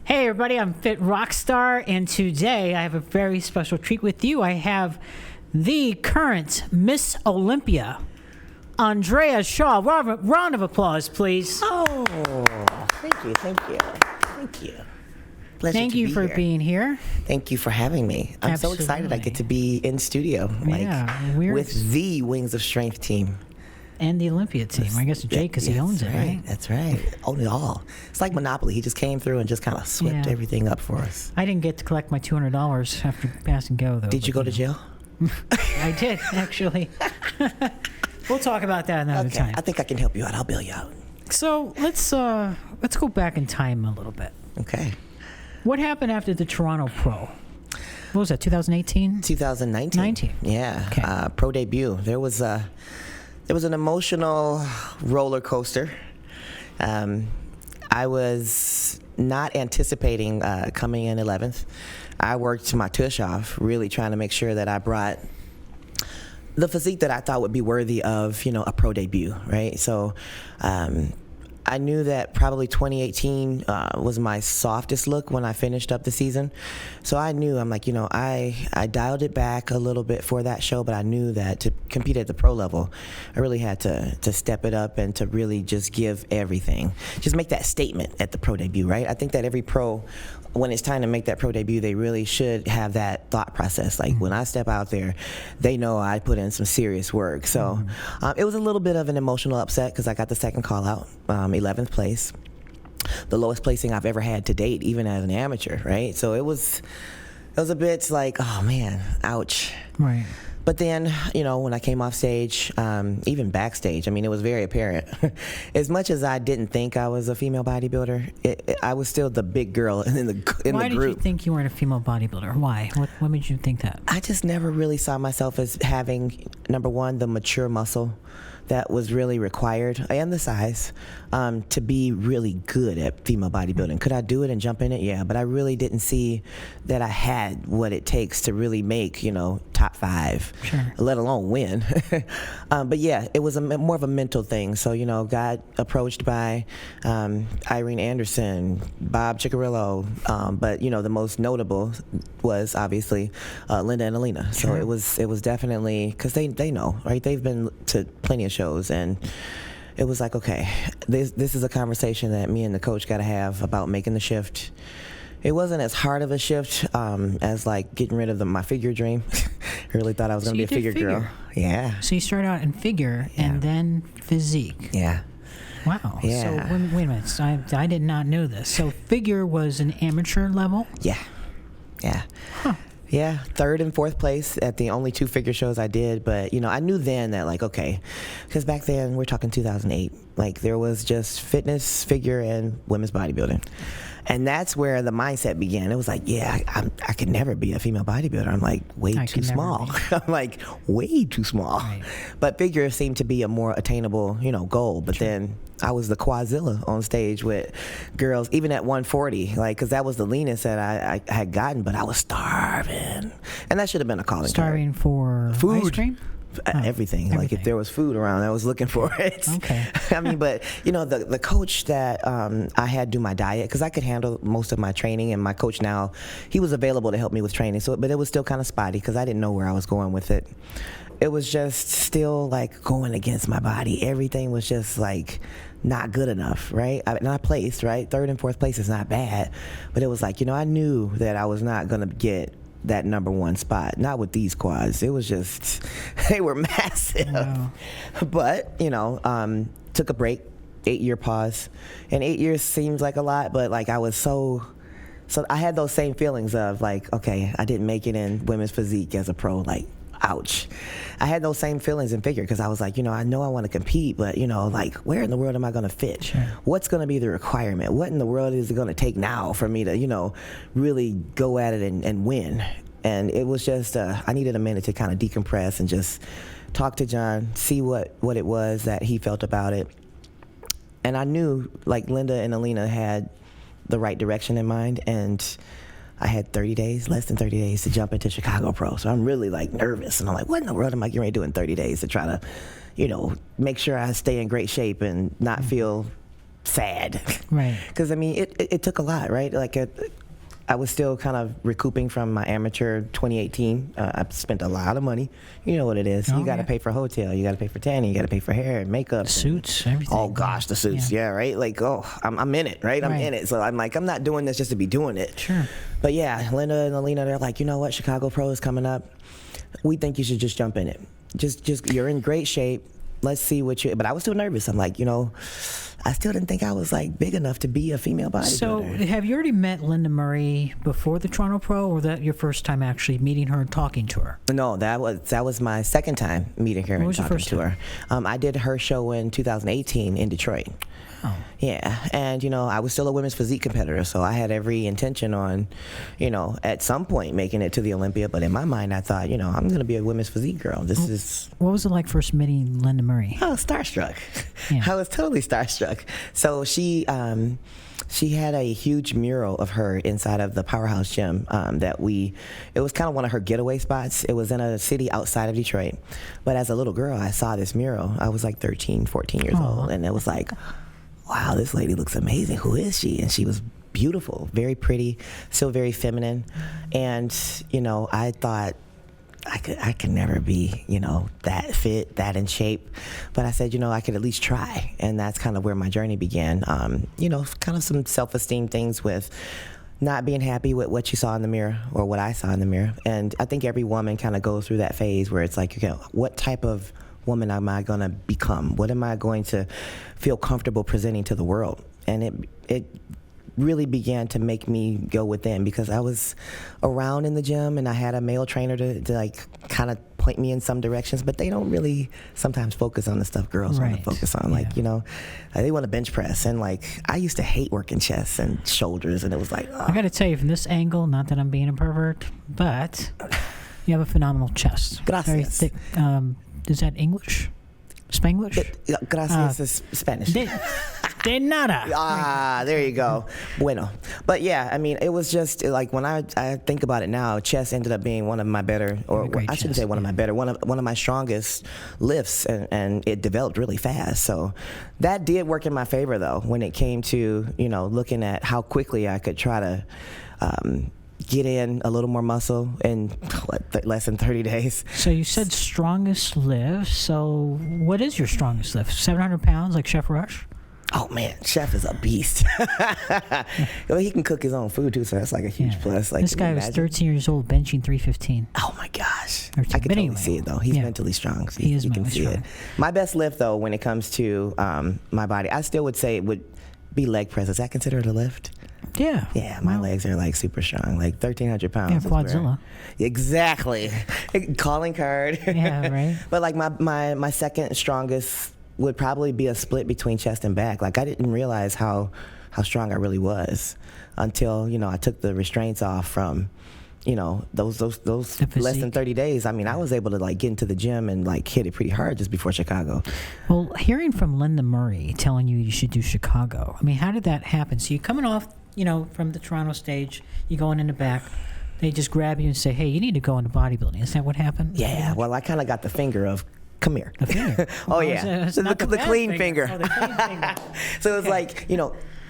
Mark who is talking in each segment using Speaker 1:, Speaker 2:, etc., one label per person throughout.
Speaker 1: Hey everybody, I'm Fit Rockstar, and today I have a very special treat with you. I have the current Miss Olympia, Andrea Shaw. Round of applause, please.
Speaker 2: Oh, thank you. Pleasure
Speaker 1: Thank you for being here.
Speaker 2: Thank you for having me. I'm so excited I get to be in studio with the Wings of Strength team.
Speaker 1: And the Olympia team. I guess Jake, because he owns it, right?
Speaker 2: That's right. Own it all. It's like Monopoly. He just came through and just kind of swept everything up for us.
Speaker 1: I didn't get to collect my $200 after pass and go, though.
Speaker 2: Did you go to jail?
Speaker 1: I did, actually. We'll talk about that another time.
Speaker 2: I think I can help you out. I'll bail you out.
Speaker 1: So let's go back in time a little bit.
Speaker 2: Okay.
Speaker 1: What happened after the Toronto Pro? What was that, 2018?
Speaker 2: 2019. Yeah. Okay. Pro debut. There was an emotional roller coaster. I was not anticipating coming in 11th. I worked my tush off, really trying to make sure that I brought the physique that I thought would be worthy of, a pro debut, right? So I knew that probably 2018 was my softest look when I finished up the season. So I knew, I'm like, I dialed it back a little bit for that show, but I knew that to compete at the pro level, I really had to step it up and to really just give everything. Just make that statement at the pro debut, right? I think that every pro, when it's time to make that pro debut, they really should have that thought process. Like, when I step out there, they know I put in some serious work. So it was a little bit of an emotional upset because I got the second call out, 11th place, the lowest placing I've ever had to date, even as an amateur, right? So it was a bit like, oh man, ouch.
Speaker 1: Right.
Speaker 2: But then, when I came off stage, even backstage, it was very apparent. As much as I didn't think I was a female bodybuilder, I was still the big girl in the group.
Speaker 1: Why did you think you weren't a female bodybuilder? Why? What made you think that?
Speaker 2: I just never really saw myself as having, number one, the mature muscle that was really required, and the size, to be really good at female bodybuilding. Could I do it and jump in it? Yeah, but I really didn't see that I had what it takes to really make, top 5,
Speaker 1: sure,
Speaker 2: let alone win. But yeah, it was more of a mental thing. So, got approached by Irene Anderson, Bob Ciccarello, but, the most notable was obviously Lenda and Alina. So
Speaker 1: sure.
Speaker 2: it was definitely, because they know, right? They've been to plenty of shows, and it was like, okay, this is a conversation that me and the coach got to have about making the shift. It wasn't as hard of a shift as like getting rid of my figure dream. I really thought I was going to be a figure girl. Yeah.
Speaker 1: So you started out in figure and then physique.
Speaker 2: Yeah.
Speaker 1: Wow.
Speaker 2: Yeah.
Speaker 1: So wait a minute. I did not know this. So figure was an amateur level?
Speaker 2: Yeah.
Speaker 1: Huh.
Speaker 2: Yeah, 3rd and 4th place at the only 2 figure shows I did. But, I knew then that, like, okay, because back then, we're talking 2008, like, there was just fitness, figure, and women's bodybuilding. And that's where the mindset began. It was like, yeah, I could never be a female bodybuilder. I'm like, way too small. I'm like, way too small.
Speaker 1: Right.
Speaker 2: But figure seemed to be a more attainable, goal. But then I was the quadzilla on stage with girls, even at 140, like, because that was the leanest that I had gotten, but I was starving. And that should have been a calling card.
Speaker 1: Starving for
Speaker 2: food.
Speaker 1: Ice cream?
Speaker 2: Everything. Like, if there was food around, I was looking for it.
Speaker 1: Okay.
Speaker 2: But, the coach that I had do my diet, because I could handle most of my training, and my coach now, he was available to help me with training. So, but it was still kind of spotty because I didn't know where I was going with it. It was just still, like, going against my body. Everything was just, like, not good enough, right? I placed, right? 3rd and 4th place is not bad. But it was like, I knew that I was not going to get that number 1 spot, not with these quads. It was just, they were massive.
Speaker 1: Wow.
Speaker 2: But, took a break, 8-year pause. And 8 years seems like a lot, but like I was so I had those same feelings of like, okay, I didn't make it in women's physique as a pro, like, ouch. I had those same feelings in figure because I was like, I know I want to compete, but, like, where in the world am I going to fit?
Speaker 1: Sure.
Speaker 2: What's going to be the requirement? What in the world is it going to take now for me to, really go at it and win? And it was just, I needed a minute to kind of decompress and just talk to John, see what it was that he felt about it. And I knew, like, Lenda and Alina had the right direction in mind, and I had 30 days, less than 30 days to jump into Chicago Pro. So I'm really like nervous. And I'm like, what in the world am I getting ready to do in 30 days to try to, make sure I stay in great shape and not feel sad.
Speaker 1: Right.
Speaker 2: Because, I mean, it took a lot, right? Like, I was still kind of recouping from my amateur 2018. I spent a lot of money. You know what it is. You got to pay for hotel. You got to pay for tanning. You got to pay for hair and makeup.
Speaker 1: Suits, everything.
Speaker 2: Oh, gosh, the suits. Yeah, right? Like, I'm in it, right? I'm in it. So I'm like, I'm not doing this just to be doing it.
Speaker 1: Sure.
Speaker 2: But yeah, Lenda and Alina, they're like, you know what? Chicago Pro is coming up. We think you should just jump in it. Just you're in great shape. Let's see what you. But I was still nervous. I'm like, I still didn't think I was like big enough to be a female bodybuilder.
Speaker 1: So, have you already met Lenda Murray before the Toronto Pro, or was that your first time actually meeting her and talking to her?
Speaker 2: No, that was my second time meeting her and talking to her. I did her show in 2018 in Detroit.
Speaker 1: Oh.
Speaker 2: Yeah, and I was still a women's physique competitor, so I had every intention on, at some point making it to the Olympia. But in my mind, I thought, I'm going to be a women's physique girl. This is.
Speaker 1: What was it like first meeting Lenda Murray?
Speaker 2: Oh, starstruck.
Speaker 1: Yeah.
Speaker 2: I was totally starstruck. So she had a huge mural of her inside of the Powerhouse Gym it was kind of one of her getaway spots. It was in a city outside of Detroit. But as a little girl, I saw this mural. I was like 13, 14 years old, and it was like, wow, this lady looks amazing. Who is she? And she was beautiful, very pretty, still very feminine. And, I thought, I could never be, that fit, that in shape. But I said, I could at least try. And that's kind of where my journey began. Kind of some self-esteem things with not being happy with what you saw in the mirror or what I saw in the mirror. And I think every woman kind of goes through that phase where it's like, what type of woman am I going to become? What am I going to feel comfortable presenting to the world? And it really began to make me go within, because I was around in the gym and I had a male trainer to like kind of point me in some directions, but they don't really sometimes focus on the stuff girls want to focus on. Like, they want to bench press, and like I used to hate working chests and shoulders, and it was like,
Speaker 1: I got to tell you, from this angle, not that I'm being a pervert, but you have a phenomenal chest.
Speaker 2: Gracias.
Speaker 1: Very thick. Is that English? Spanglish?
Speaker 2: Gracias is Spanish.
Speaker 1: De nada.
Speaker 2: There you go. Bueno. But yeah, I mean, it was just like, when I think about it now, chest ended up being one of my better, or I shouldn't say one of my better, one of my strongest lifts, and it developed really fast. So that did work in my favor, though, when it came to, looking at how quickly I could try to get in a little more muscle in less than 30 days.
Speaker 1: So you said strongest lift. So what is your strongest lift? 700 pounds, like Chef Rush?
Speaker 2: Oh man, Chef is a beast. Well, he can cook his own food too, so that's like a huge plus. Like,
Speaker 1: this guy was 13 years old, benching 315.
Speaker 2: Oh my gosh,
Speaker 1: 13.
Speaker 2: I can totally see it though. He's mentally strong. So
Speaker 1: he is
Speaker 2: you can
Speaker 1: mentally
Speaker 2: see
Speaker 1: strong.
Speaker 2: it. My best lift though, when it comes to my body, I still would say it would be leg press. Is that considered a lift?
Speaker 1: Yeah.
Speaker 2: Yeah, my legs are like super strong, like 1,300 pounds.
Speaker 1: Yeah, Quadzilla.
Speaker 2: Exactly. Calling card.
Speaker 1: Yeah, right.
Speaker 2: But like my second strongest would probably be a split between chest and back. Like, I didn't realize how strong I really was until, I took the restraints off from, those less than 30 days. I mean, I was able to like get into the gym and like hit it pretty hard just before Chicago.
Speaker 1: Well, hearing from Lenda Murray telling you should do Chicago, I mean, how did that happen? So you're coming off, from the Toronto stage, you're going in the back. They just grab you and say, hey, you need to go into bodybuilding. Is that what happened?
Speaker 2: Yeah, well, I kind of got the finger of, come here.
Speaker 1: The finger?
Speaker 2: Oh, yeah. The clean finger.
Speaker 1: Oh, the clean finger.
Speaker 2: So it was like,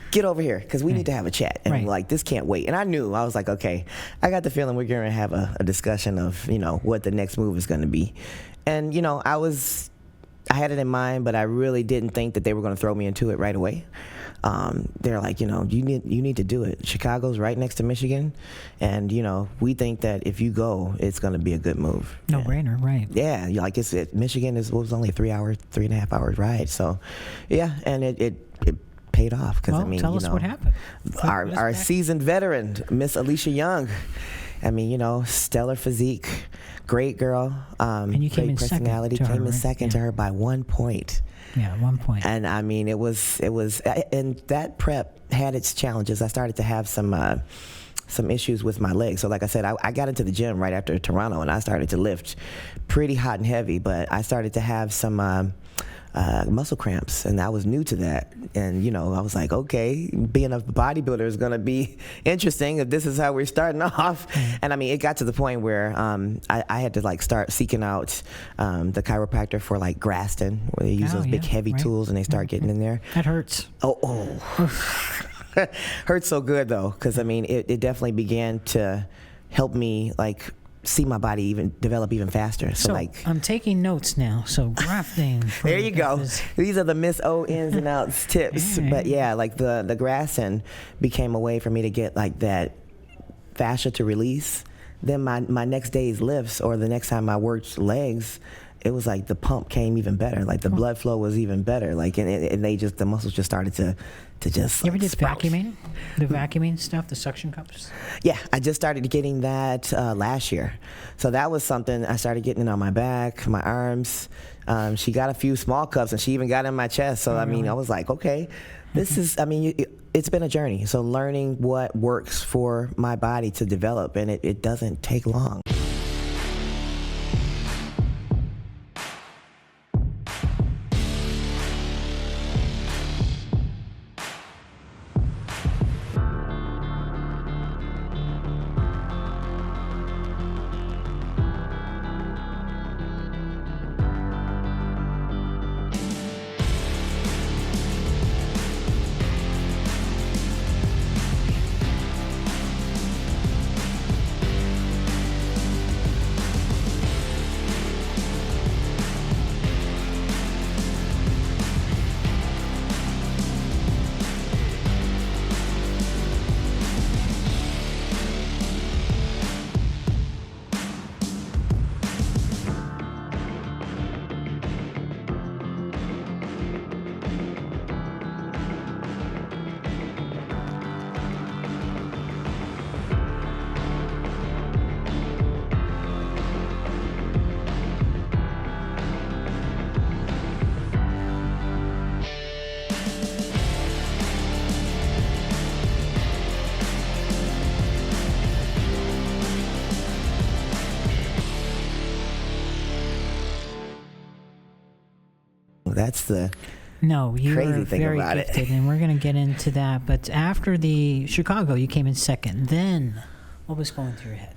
Speaker 2: get over here, because we need to have a chat. And like, this can't wait. And I was like, okay, I got the feeling we're going to have a discussion of, what the next move is going to be. And, I had it in mind, but I really didn't think that they were going to throw me into it right away. They're like, you need to do it. Chicago's right next to Michigan, and we think that if you go, it's going to be a good move.
Speaker 1: No brainer, right?
Speaker 2: Yeah, like Michigan was only a 3.5 hour ride. So, yeah, and it paid off, because
Speaker 1: tell us what happened.
Speaker 2: Our seasoned veteran, Miss Alicia Young. I mean, stellar physique, great girl.
Speaker 1: And you came in
Speaker 2: personality.
Speaker 1: second to her,
Speaker 2: came in second to her by 1 point.
Speaker 1: Yeah, 1 point.
Speaker 2: And I mean, it was, and that prep had its challenges. I started to have some some issues with my legs. So like I said, I got into the gym right after Toronto, and I started to lift pretty hot and heavy, but I started to have some muscle cramps, and I was new to that. And I was like, okay, being a bodybuilder is going to be interesting if this is how we're starting off. And I mean, it got to the point where I had to like start seeking out the chiropractor for like Graston, where they use those big heavy tools and they start getting in there.
Speaker 1: That hurts.
Speaker 2: Hurts so good though, because I mean, it definitely began to help me like see my body even develop even faster. So like,
Speaker 1: I'm taking notes now. So grafting.
Speaker 2: There you go. These are the Miss O ins and outs tips. But yeah, like the Graston became a way for me to get like that fascia to release. Then my next day's lifts, or the next time I worked legs, it was like the pump came even better. Like the blood flow was even better. Like and the muscles just started to just.
Speaker 1: You ever did
Speaker 2: sprout.
Speaker 1: vacuuming? The vacuuming stuff, the suction cups.
Speaker 2: Yeah, I just started getting that last year. So that was something I started getting it on my back, my arms. She got a few small cups, and she even got in my chest. So I mean, I was like, okay, this is. I mean, it's been a journey. So learning what works for my body to develop, and it doesn't take long. That's the
Speaker 1: you
Speaker 2: crazy
Speaker 1: were
Speaker 2: thing
Speaker 1: very
Speaker 2: about
Speaker 1: gifted, and we're going to get into that. But after the Chicago, you came in second. Then, what was going through your head?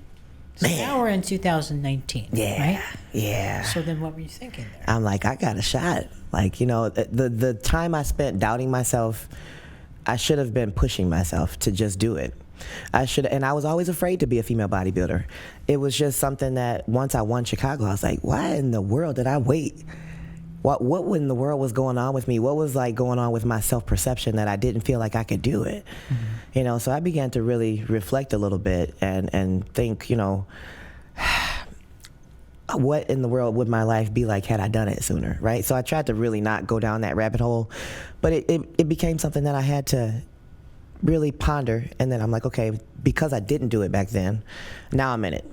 Speaker 1: So now we're in 2019.
Speaker 2: Yeah,
Speaker 1: right?
Speaker 2: yeah.
Speaker 1: So then, what were you thinking there?
Speaker 2: I'm like, I got a shot. Like, the time I spent doubting myself, I should have been pushing myself to just do it. And I was always afraid to be a female bodybuilder. It was just something that once I won Chicago, I was like, why in the world did I wait? What in the world was going on with me? What was like going on with my self-perception that I didn't feel like I could do it? Mm-hmm. So I began to really reflect a little bit and think, what in the world would my life be like had I done it sooner, right? So I tried to really not go down that rabbit hole, but it became something that I had to really ponder. And then I'm like, okay, because I didn't do it back then, now I'm in it.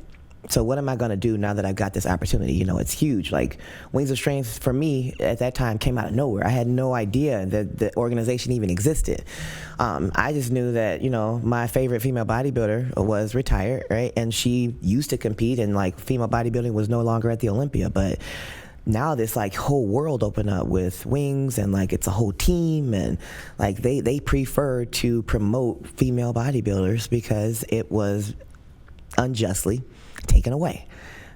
Speaker 2: So what am I going to do now that I've got this opportunity? It's huge. Like Wings of Strength for me at that time came out of nowhere. I had no idea that the organization even existed. I just knew that, my favorite female bodybuilder was retired, right? And she used to compete, and like female bodybuilding was no longer at the Olympia. But now this like whole world opened up with Wings, and like it's a whole team, and like they prefer to promote female bodybuilders because it was unjustly taken away.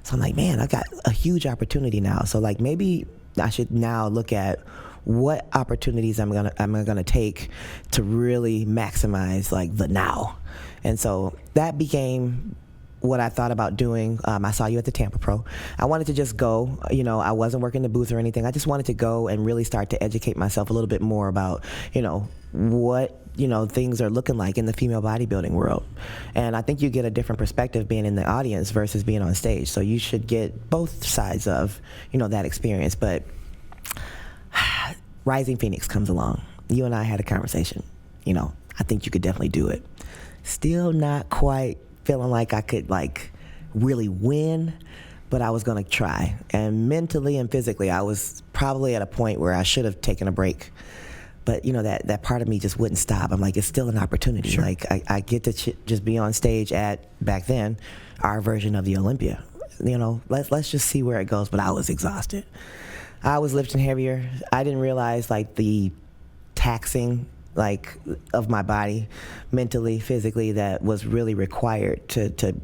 Speaker 2: So I'm like, man, I got a huge opportunity now. So like maybe I should now look at what opportunities am I gonna take to really maximize like the now. And so that became what I thought about doing. I saw you at the Tampa Pro. I wanted to just go. I wasn't working the booth or anything. I just wanted to go and really start to educate myself a little bit more about, what things are looking like in the female bodybuilding world. And I think you get a different perspective being in the audience versus being on stage. So you should get both sides of, that experience. But Rising Phoenix comes along. You and I had a conversation. I think you could definitely do it. Still not quite feeling like I could like really win, but I was going to try. And mentally and physically, I was probably at a point where I should have taken a break. But, that part of me just wouldn't stop. I'm like, it's still an opportunity.
Speaker 1: Sure.
Speaker 2: Like, I get to just be on stage at, back then, our version of the Olympia. Let's just see where it goes. But I was exhausted. I was lifting heavier. I didn't realize, like, the taxing, like, of my body, mentally, physically, that was really required to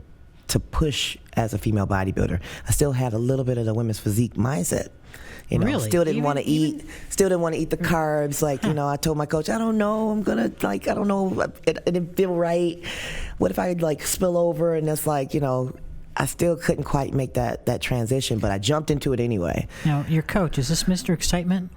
Speaker 2: push as a female bodybuilder. I still had a little bit of the women's physique mindset.
Speaker 1: Really?
Speaker 2: Still didn't want to eat. Still didn't want to eat the carbs. Like, I told my coach, I don't know. I'm gonna I don't know. It didn't feel right. What if I like spill over? And it's like, I still couldn't quite make that transition, but I jumped into it anyway.
Speaker 1: Now, your coach, is this Mr. Excitement?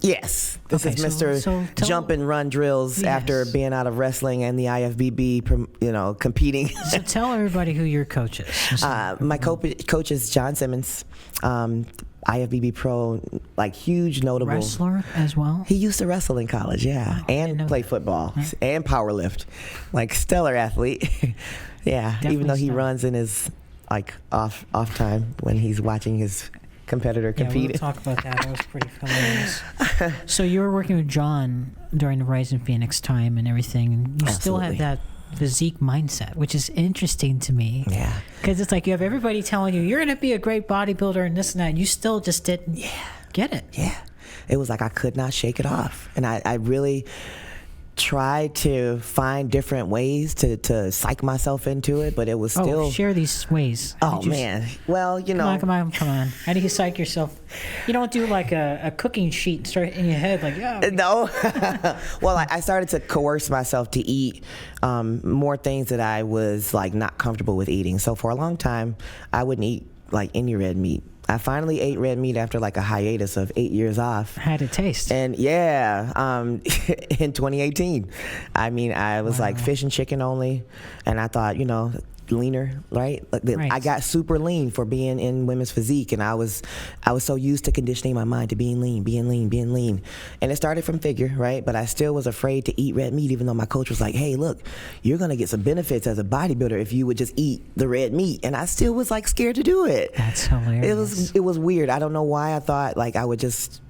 Speaker 2: Yes, this is Mr. Jump and Run Drills after being out of wrestling and the IFBB, competing.
Speaker 1: So tell everybody who your coach is.
Speaker 2: My coach is John Simmons, IFBB pro, like huge notable.
Speaker 1: Wrestler as well?
Speaker 2: He used to wrestle in college, yeah, and play football and power lift, like stellar athlete. Yeah, definitely even though he runs in his like off time when he's watching his competitor compete.
Speaker 1: Yeah, we'll talk about that. That was pretty hilarious. So you were working with John during the Rising Phoenix time and everything, and you still have that physique mindset, which is interesting to me. Yeah. Because it's like you have everybody telling you, you're going to be a great bodybuilder and this and that, and you still just didn't get it. Yeah.
Speaker 2: It was like I could not shake it off. And I really tried to find different ways to psych myself into it, but it was still...
Speaker 1: Oh, share these ways.
Speaker 2: Man. Well,
Speaker 1: Come on. How do you psych yourself? You don't do like a cooking sheet and start in your head like,
Speaker 2: No. Well, I started to coerce myself to eat more things that I was like not comfortable with eating. So for a long time, I wouldn't eat like any red meat. I finally ate red meat after like a hiatus of 8 years off.
Speaker 1: How'd it taste?
Speaker 2: And in 2018. I mean, I was like fish and chicken only, and I thought, leaner, right? I got super lean for being in women's physique, and I was so used to conditioning my mind to being lean. And it started from figure, right? But I still was afraid to eat red meat, even though my coach was like, hey, look, you're gonna get some benefits as a bodybuilder if you would just eat the red meat. And I still was like scared to do it.
Speaker 1: That's hilarious.
Speaker 2: It was weird. I don't know why I thought like I would just,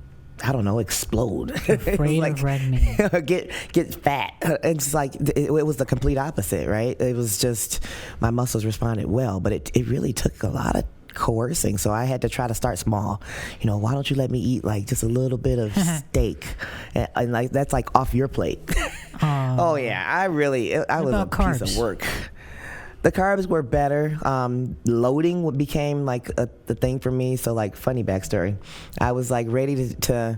Speaker 2: I don't know, explode.
Speaker 1: Afraid of red meat.
Speaker 2: get fat. It's like it was the complete opposite, right? It was just my muscles responded well, but it really took a lot of coercing. So I had to try to start small. Why don't you let me eat like just a little bit of steak, and like that's like off your plate. Oh yeah, I was a
Speaker 1: carbs?
Speaker 2: Piece of work. The carbs were better. Loading became like the thing for me. So like funny backstory, I was like ready to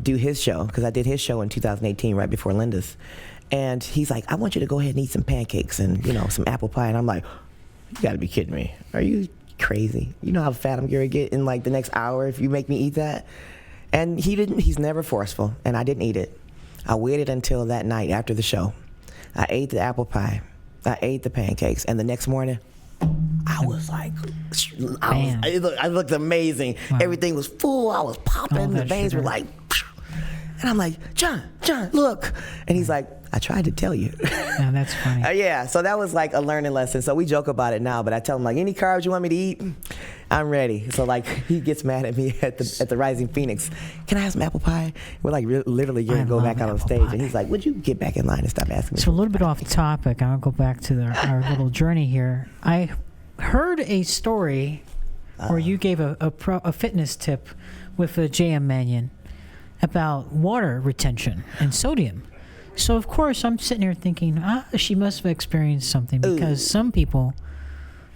Speaker 2: do his show because I did his show in 2018 right before Lenda's, and he's like, I want you to go ahead and eat some pancakes and some apple pie, and I'm like, you got to be kidding me. Are you crazy? You know how fat I'm gonna get in like the next hour if you make me eat that? And he's never forceful, and I didn't eat it. I waited until that night after the show. I ate the apple pie. I ate the pancakes, and the next morning, I was like, I looked amazing. Wow. Everything was full. I was popping. The veins were like, and I'm like, John, look. And he's like, I tried to tell you.
Speaker 1: Yeah, that's funny.
Speaker 2: Yeah, so that was like a learning lesson. So we joke about it now, but I tell him like, any carbs you want me to eat, I'm ready. So like he gets mad at me at the Rising Phoenix. Can I have some apple pie? We're like literally going to go back out on stage, and he's like, would you get back in line and stop asking me?
Speaker 1: So a little bit off topic. I'll go back to our little journey here. I heard a story where you gave a fitness tip with J.M. Mannion about water retention and sodium. So of course I'm sitting here thinking, she must have experienced something, because some people,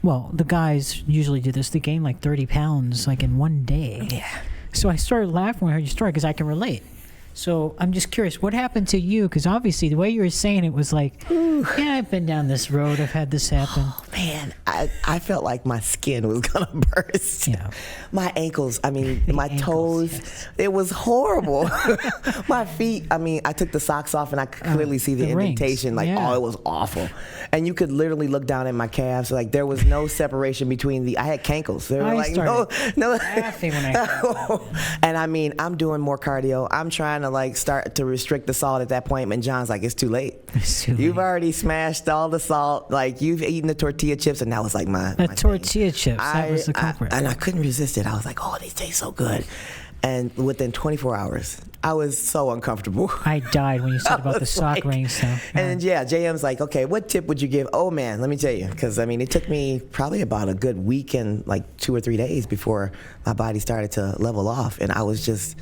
Speaker 1: well, the guys usually do this. They gain like 30 pounds like in one day. Yeah. So I started laughing when I heard your story because I can relate. So I'm just curious, what happened to you? Because obviously the way you were saying it was like, yeah, I've been down this road. I've had this happen.
Speaker 2: Oh, man, I felt like my skin was going to burst. Yeah. My ankles, my toes, yes. It was horrible. My feet, I took the socks off and I could clearly see the indentation.
Speaker 1: Rings.
Speaker 2: It was awful. And you could literally look down at my calves. Like there was no separation between I had cankles. There were like no.
Speaker 1: Laughing when I
Speaker 2: And I'm doing more cardio. I'm trying to start to restrict the salt at that point, and John's like, it's too late. You've already smashed all the salt. Like you've eaten the tortilla chips, and that was like my
Speaker 1: tortilla chips. That was the culprit.
Speaker 2: And I couldn't resist it. I was like, oh, they taste so good. And within 24 hours, I was so uncomfortable.
Speaker 1: I died when you said about the sock ring stuff.
Speaker 2: And JM's like, okay, what tip would you give? Oh man, let me tell you, because I mean, it took me probably about a good week and like 2 or 3 days before my body started to level off, and I was just,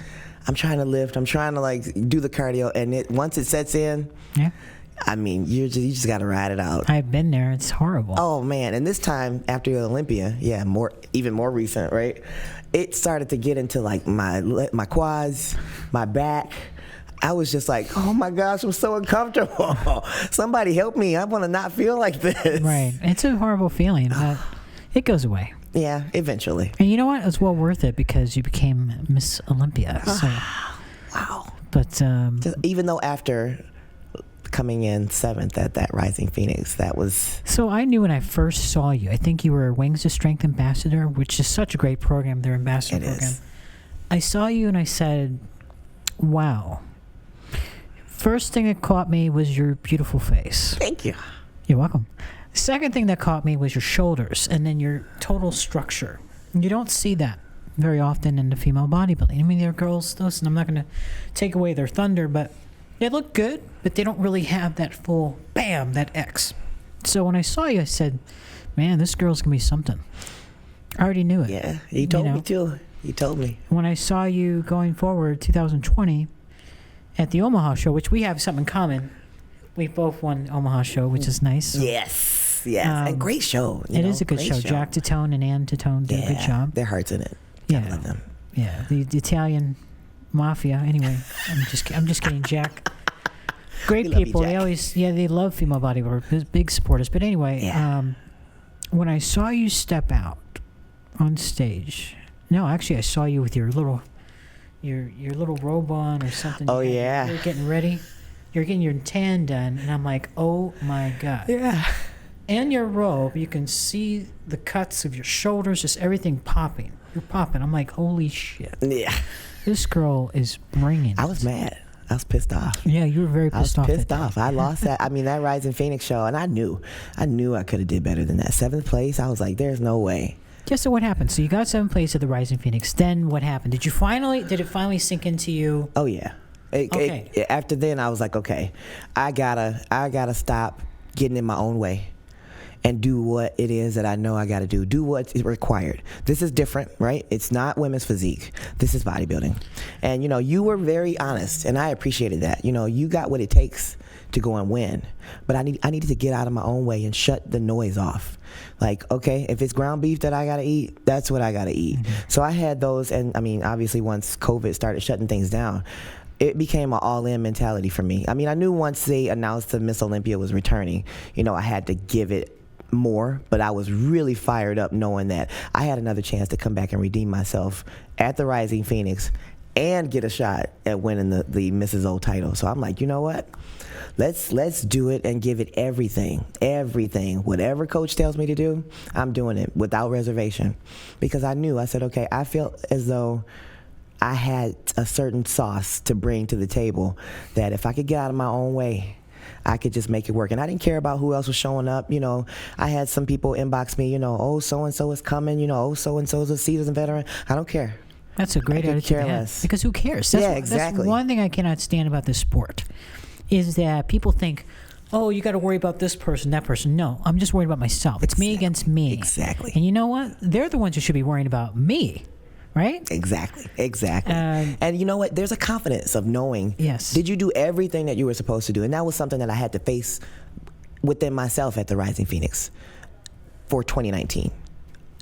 Speaker 2: I'm trying to lift, I'm trying to like do the cardio, and once it sets in, I mean, you just got to ride it out.
Speaker 1: I've been there. It's horrible.
Speaker 2: Oh man, and this time after Olympia, even more recent, right? It started to get into like my quads, my back. I was just like, oh my gosh, I'm so uncomfortable. Somebody help me. I want to not feel like this.
Speaker 1: Right. It's a horrible feeling, but it goes away.
Speaker 2: Yeah, eventually.
Speaker 1: And you know what? It's well worth it because you became Miss Olympia. So.
Speaker 2: Wow.
Speaker 1: But
Speaker 2: even though after coming in 7th at that Rising Phoenix, that was...
Speaker 1: So I knew when I first saw you, I think you were Wings of Strength Ambassador, which is such a great program, their ambassador program.
Speaker 2: Is.
Speaker 1: I saw you and I said, wow. First thing that caught me was your beautiful face.
Speaker 2: Thank you.
Speaker 1: You're welcome. Second thing that caught me was your shoulders and then your total structure. You don't see that very often in the female bodybuilding. I mean, there are girls, listen, I'm not going to take away their thunder, but they look good, but they don't really have that full, bam, that X. So when I saw you, I said, man, this girl's going to be something. I already knew it.
Speaker 2: Yeah, he told me too. He told me.
Speaker 1: When I saw you going forward 2020 at the Omaha show, which we have something in common. We both won the Omaha show, which is nice.
Speaker 2: Yes. And great show.
Speaker 1: It is a good show. Jack Titone and Ann Titone did a good job.
Speaker 2: Their heart's in it.
Speaker 1: Yeah.
Speaker 2: I love them.
Speaker 1: Yeah, the Italian mafia. Anyway, I'm just kidding, Jack. Great people.
Speaker 2: Jack.
Speaker 1: They always, they love female bodybuilders, big supporters. But anyway, when I saw you step out on stage, no, actually, I saw you with your little robe on or something.
Speaker 2: Oh yeah.
Speaker 1: You're getting ready. You're getting your tan done, and I'm like, oh my god.
Speaker 2: Yeah.
Speaker 1: And your robe, you can see the cuts of your shoulders, just everything popping. You're popping. I'm like, holy shit.
Speaker 2: Yeah.
Speaker 1: This girl is bringing.
Speaker 2: I was mad. I was pissed off.
Speaker 1: Yeah, you were very pissed off.
Speaker 2: I was pissed off. I lost that. I mean, that Rising Phoenix show, and I knew I could have did better than that. 7th place. I was like, there's no way.
Speaker 1: Yeah, so what happened? So you got 7th place at the Rising Phoenix. Then what happened? Did it finally sink into you?
Speaker 2: Oh yeah. After then, I was like, okay, I gotta stop getting in my own way and do what it is that I know I got to do. Do what's required. This is different, right? It's not women's physique. This is bodybuilding. And, you were very honest, and I appreciated that. You got what it takes to go and win. But I needed to get out of my own way and shut the noise off. Like, okay, if it's ground beef that I got to eat, that's what I got to eat. Mm-hmm. So I had those, and, I mean, obviously once COVID started shutting things down, it became an all-in mentality for me. I mean, I knew once they announced that Miss Olympia was returning, I had to give it more, but I was really fired up knowing that I had another chance to come back and redeem myself at the Rising Phoenix and get a shot at winning the Mrs. O title. So I'm like, you know what? Let's do it and give it everything. Whatever coach tells me to do, I'm doing it without reservation. Because I said, okay, I feel as though I had a certain sauce to bring to the table that if I could get out of my own way, I could just make it work. And I didn't care about who else was showing up. I had some people inbox me, oh, so-and-so is coming, oh, so-and-so is a seasoned veteran. I don't care.
Speaker 1: That's a great attitude to have. Because who cares?
Speaker 2: Exactly.
Speaker 1: That's one thing I cannot stand about this sport is that people think, oh, you got to worry about this person, that person. No, I'm just worried about myself. It's me against me.
Speaker 2: Exactly.
Speaker 1: And you know what? They're the ones who should be worrying about me. Right?
Speaker 2: Exactly. And you know what? There's a confidence of knowing,
Speaker 1: yes,
Speaker 2: did you do everything that you were supposed to do? And that was something that I had to face within myself at the Rising Phoenix for 2019.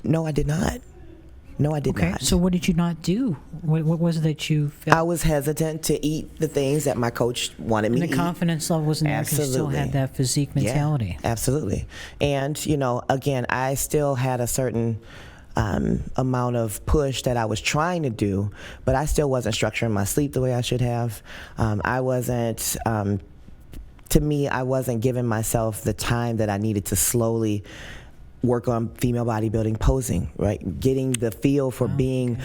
Speaker 2: No, I did not.
Speaker 1: Okay, so what did you not do? What was it that you felt?
Speaker 2: I was hesitant to eat the things that my coach wanted me to eat.
Speaker 1: And the confidence level wasn't there because you still had that physique mentality.
Speaker 2: Yeah, absolutely. And, again, I still had a certain amount of push that I was trying to do, but I still wasn't structuring my sleep the way I should have. I wasn't giving myself the time that I needed to slowly work on female bodybuilding posing, right? Getting the feel for being,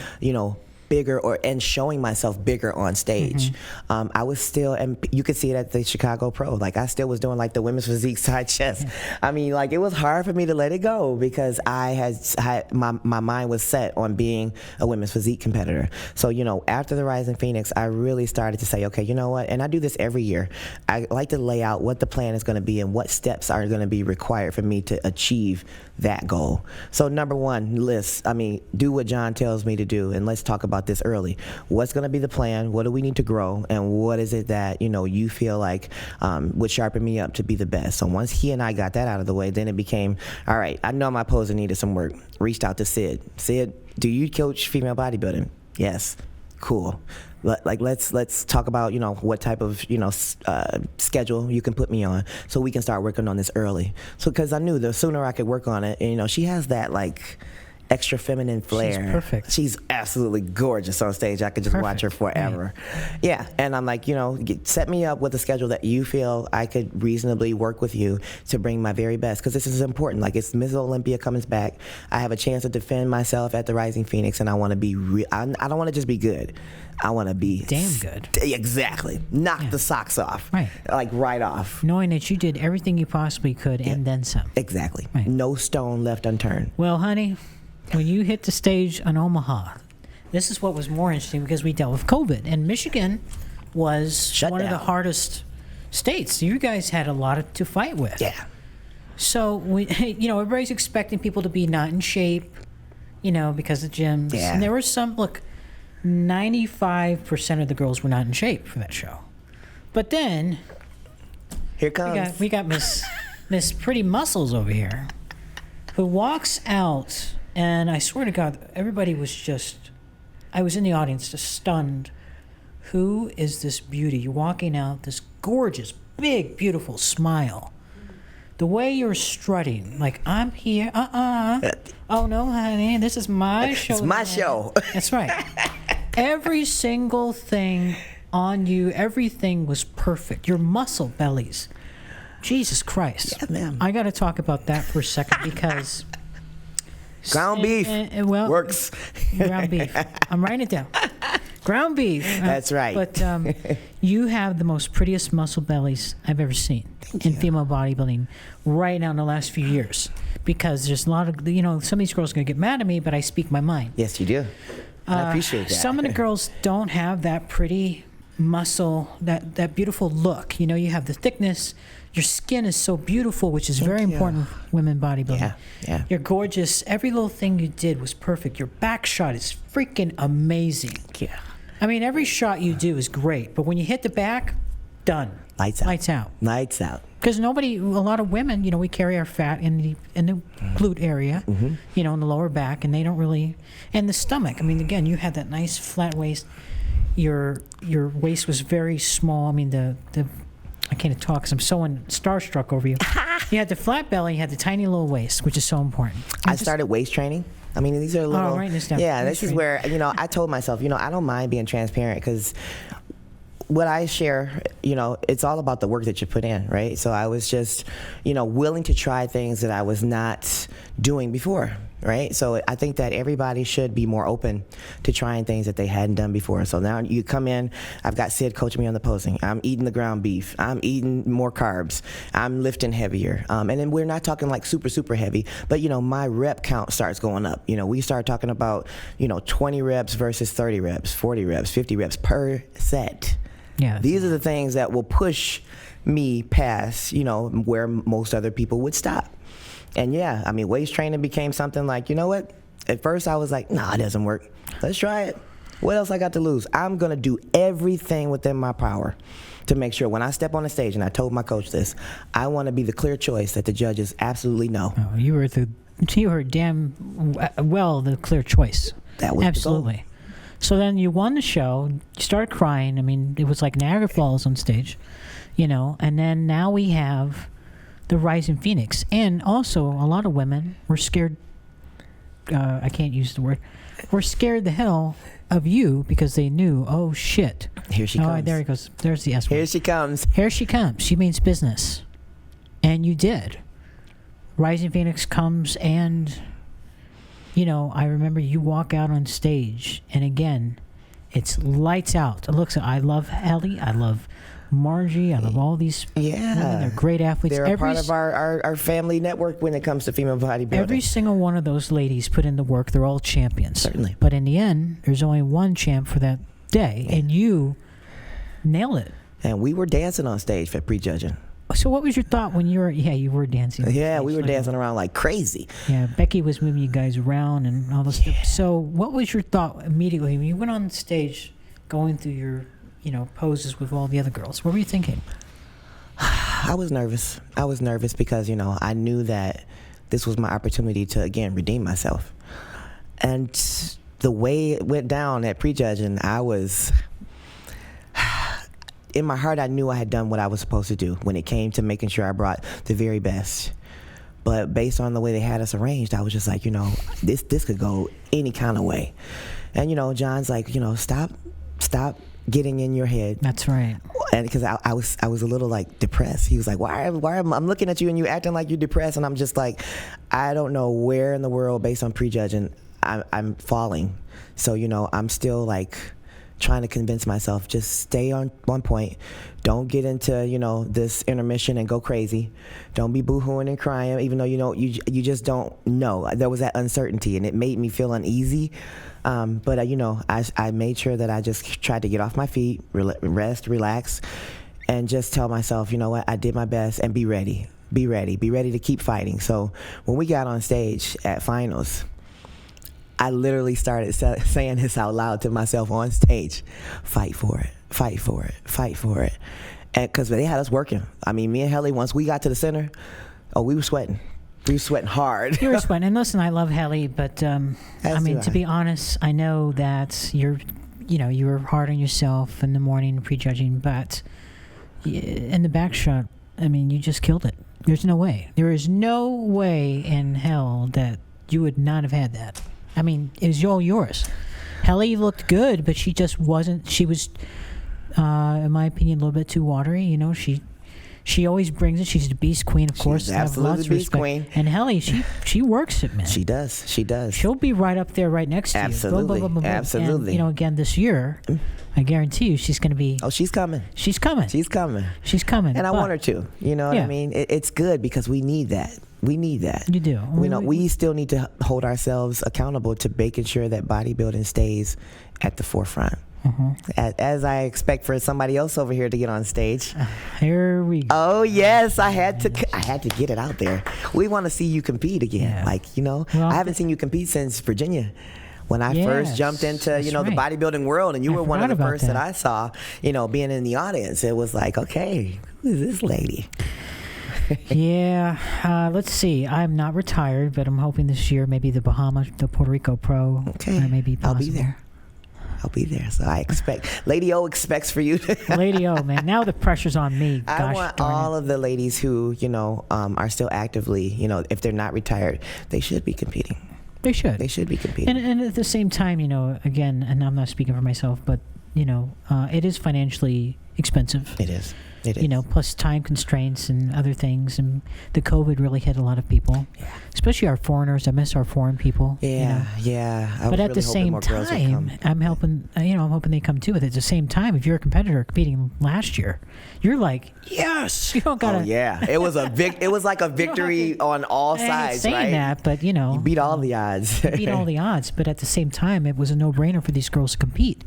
Speaker 2: bigger and showing myself bigger on stage. I was still, and you could see it at the Chicago Pro. Like I still was doing like the women's physique side chest. I mean, like it was hard for me to let it go because I had my mind was set on being a women's physique competitor. So, you know, after the Rising Phoenix, I really started to say, okay, you know what? And I do this every year. I like to lay out what the plan is going to be and what steps are going to be required for me to achieve that goal. So number one, do what John tells me to do, and let's talk about this early. What's going to be the plan? What do we need to grow? And what is it that, you know, you feel like would sharpen me up to be the best? So once he and I got that out of the way, then it became, all right, I know my posing needed some work. Reached out to Sid. Sid, do you coach female bodybuilding? Yes. Cool. Like let's talk about, you know, what type of, you know, schedule you can put me on so we can start working on this early. So because I knew the sooner I could work on it, and, you know, she has that like extra feminine flair.
Speaker 1: She's perfect.
Speaker 2: She's absolutely gorgeous on stage. I could just watch her forever. Right. Yeah, and I'm like, you know, set me up with a schedule that you feel I could reasonably work with you to bring my very best, because this is important. Like, it's Miss Olympia comes back. I have a chance to defend myself at the Rising Phoenix, and I want to be I don't want to just be good. I want to be
Speaker 1: damn good.
Speaker 2: Exactly. Knock the socks off.
Speaker 1: Right.
Speaker 2: Like right off.
Speaker 1: Knowing that you did everything you possibly could and then some.
Speaker 2: Exactly.
Speaker 1: Right.
Speaker 2: No stone left unturned.
Speaker 1: Well, honey, when you hit the stage in Omaha, this is what was more interesting because we dealt with COVID, and Michigan was one of the hardest states. You guys had a lot to fight with.
Speaker 2: Yeah.
Speaker 1: So everybody's expecting people to be not in shape, you know, because of gyms.
Speaker 2: Yeah.
Speaker 1: And there were some. Look, 95% of the girls were not in shape for that show, but then
Speaker 2: here comes
Speaker 1: we got Miss Pretty Muscles over here, who walks out. And I swear to God, everybody was I was in the audience just stunned. Who is this beauty? You're walking out, this gorgeous, big, beautiful smile. The way you're strutting, like, I'm here, oh no, honey, this is my show.
Speaker 2: It's my show.
Speaker 1: That's right. Every single thing on you, everything was perfect. Your muscle bellies. Jesus Christ.
Speaker 2: Yeah, ma'am.
Speaker 1: I got to talk about that for a second because...
Speaker 2: Ground beef works.
Speaker 1: Ground beef. I'm writing it down. Ground beef.
Speaker 2: That's right.
Speaker 1: But you have the most prettiest muscle bellies I've ever seen in female bodybuilding right now in the last few years. Because there's a lot of, you know, some of these girls are going to get mad at me, but I speak my mind.
Speaker 2: Yes, you do. I appreciate that.
Speaker 1: Some of the girls don't have that pretty muscle, that beautiful look. You know, you have the thickness. Your skin is so beautiful, which is very important for women bodybuilding.
Speaker 2: Yeah.
Speaker 1: You're gorgeous. Every little thing you did was perfect. Your back shot is freaking amazing.
Speaker 2: Yeah.
Speaker 1: I mean, every shot you do is great, but when you hit the back, done.
Speaker 2: Lights out.
Speaker 1: Lights out.
Speaker 2: Lights out.
Speaker 1: Because a lot of women, you know, we carry our fat in the glute area, you know, in the lower back, and they don't really, and the stomach. I mean, again, you had that nice flat waist. Your waist was very small. I mean, I can't talk because I'm so starstruck over you. You had the flat belly, you had the tiny little waist, which is so important.
Speaker 2: I started waist training. I mean, these are little.
Speaker 1: Oh, write this down.
Speaker 2: Yeah, this is where, you know, I told myself, you know, I don't mind being transparent because what I share, you know, it's all about the work that you put in, right? So I was just, you know, willing to try things that I was not doing before, right? So I think that everybody should be more open to trying things that they hadn't done before. So now you come in, I've got Sid coaching me on the posing. I'm eating the ground beef. I'm eating more carbs. I'm lifting heavier. And then we're not talking like super, super heavy, but, you know, my rep count starts going up. You know, we start talking about, you know, 20 reps versus 30 reps, 40 reps, 50 reps per set.
Speaker 1: Yeah.
Speaker 2: These are the things that will push me past, you know, where most other people would stop. And yeah, I mean, waist training became something like, you know what? At first I was like, nah, it doesn't work. Let's try it. What else I got to lose? I'm going to do everything within my power to make sure when I step on the stage, and I told my coach this, I want to be the clear choice that the judges absolutely know.
Speaker 1: Oh, you were damn well the clear choice.
Speaker 2: That was
Speaker 1: absolutely.
Speaker 2: The goal.
Speaker 1: So then you won the show. You started crying. I mean, it was like Niagara Falls on stage, you know. And then now we have the Rising Phoenix, and also a lot of women were scared. I can't use the word. Were scared the hell of you because they knew. Oh shit!
Speaker 2: Here she comes.
Speaker 1: Oh, there he goes. There's the S word.
Speaker 2: Here she comes.
Speaker 1: Here she comes. She means business, and you did. Rising Phoenix comes and. I remember you walk out on stage, and again, it's lights out. I love Ellie. I love Margie. I love all these women. They're great athletes.
Speaker 2: They're a part of our family network when it comes to female bodybuilding.
Speaker 1: Every single one of those ladies put in the work. They're all champions.
Speaker 2: Certainly.
Speaker 1: But in the end, there's only one champ for that day, and you nailed it.
Speaker 2: And we were dancing on stage for prejudging.
Speaker 1: So what was your thought when you were dancing?
Speaker 2: Yeah, we were dancing around like crazy.
Speaker 1: Yeah, Becky was moving you guys around and all this stuff. So what was your thought immediately when you went on stage going through your, poses with all the other girls? What were you thinking?
Speaker 2: I was nervous. Because, I knew that this was my opportunity to, again, redeem myself. And the way it went down at prejudging, in my heart, I knew I had done what I was supposed to do when it came to making sure I brought the very best. But based on the way they had us arranged, I was just like, this could go any kind of way. And, John's like, stop getting in your head.
Speaker 1: That's right.
Speaker 2: And because I was a little like depressed. He was like, why am I'm looking at you and you acting like you're depressed? And I'm just like, I don't know where in the world, based on prejudging, I'm falling. So, I'm still like trying to convince myself, just stay on one point. Don't get into, this intermission and go crazy. Don't be boo-hooing and crying, even though, you just don't know. There was that uncertainty, and it made me feel uneasy. But, I made sure that I just tried to get off my feet, rest, relax, and just tell myself, you know what, I did my best, and be ready. Be ready to keep fighting. So when we got on stage at finals, I literally started saying this out loud to myself on stage: fight for it, fight for it, fight for it. And because they had us working. I mean, me and Helly, once we got to the center, we were sweating. We were sweating hard.
Speaker 1: You were sweating. And listen, I love Helly, but to be honest, I know that you were hard on yourself in the morning prejudging, but in the back shot, you just killed it. There's no way. There is no way in hell that you would not have had that. It was all yours. Helly looked good, but she just wasn't. She was, in my opinion, a little bit too watery. She always brings it. She's the beast queen, of course.
Speaker 2: She's absolutely the beast queen.
Speaker 1: And Helly, she works it, man.
Speaker 2: She does.
Speaker 1: She'll be right up there, right next to you.
Speaker 2: Absolutely.
Speaker 1: Boom.
Speaker 2: Absolutely.
Speaker 1: And, again, this year, I guarantee you, she's going to be.
Speaker 2: Oh, she's coming.
Speaker 1: She's coming.
Speaker 2: And I want her to. You know what I mean? It's good because we need that. We need that.
Speaker 1: You do.
Speaker 2: We still need to hold ourselves accountable to making sure that bodybuilding stays at the forefront. As I expect for somebody else over here to get on stage.
Speaker 1: Here we go.
Speaker 2: Oh yes, I had to get it out there. We want to see you compete again.
Speaker 1: Yeah.
Speaker 2: I haven't seen you compete since Virginia. When I first jumped into, the bodybuilding world, and you were one of the first that I saw, being in the audience. It was like, okay, who is this lady?
Speaker 1: Let's see. I'm not retired, but I'm hoping this year maybe the Bahamas, the Puerto Rico Pro.
Speaker 2: Okay,
Speaker 1: maybe possible.
Speaker 2: I'll be there. So I expect, Lady O expects for you to.
Speaker 1: Lady O, man. Now the pressure's on me. Gosh,
Speaker 2: I want all of the ladies who, are still actively, if they're not retired, they should be competing.
Speaker 1: They should.
Speaker 2: They should be competing.
Speaker 1: And at the same time, again, and I'm not speaking for myself, but, it is financially expensive.
Speaker 2: It is. It is.
Speaker 1: Plus time constraints and other things, and the COVID really hit a lot of people, especially our foreigners. I miss our foreign people.
Speaker 2: Yeah.
Speaker 1: But at the same time, I'm hoping they come too. But at the same time, if you're a competitor competing last year, you're like, yes, you don't gotta.
Speaker 2: Oh yeah, it was it was like a victory on all sides,
Speaker 1: saying
Speaker 2: right?
Speaker 1: That, but you
Speaker 2: beat all the odds.
Speaker 1: You beat all the odds, but at the same time, it was a no-brainer for these girls to compete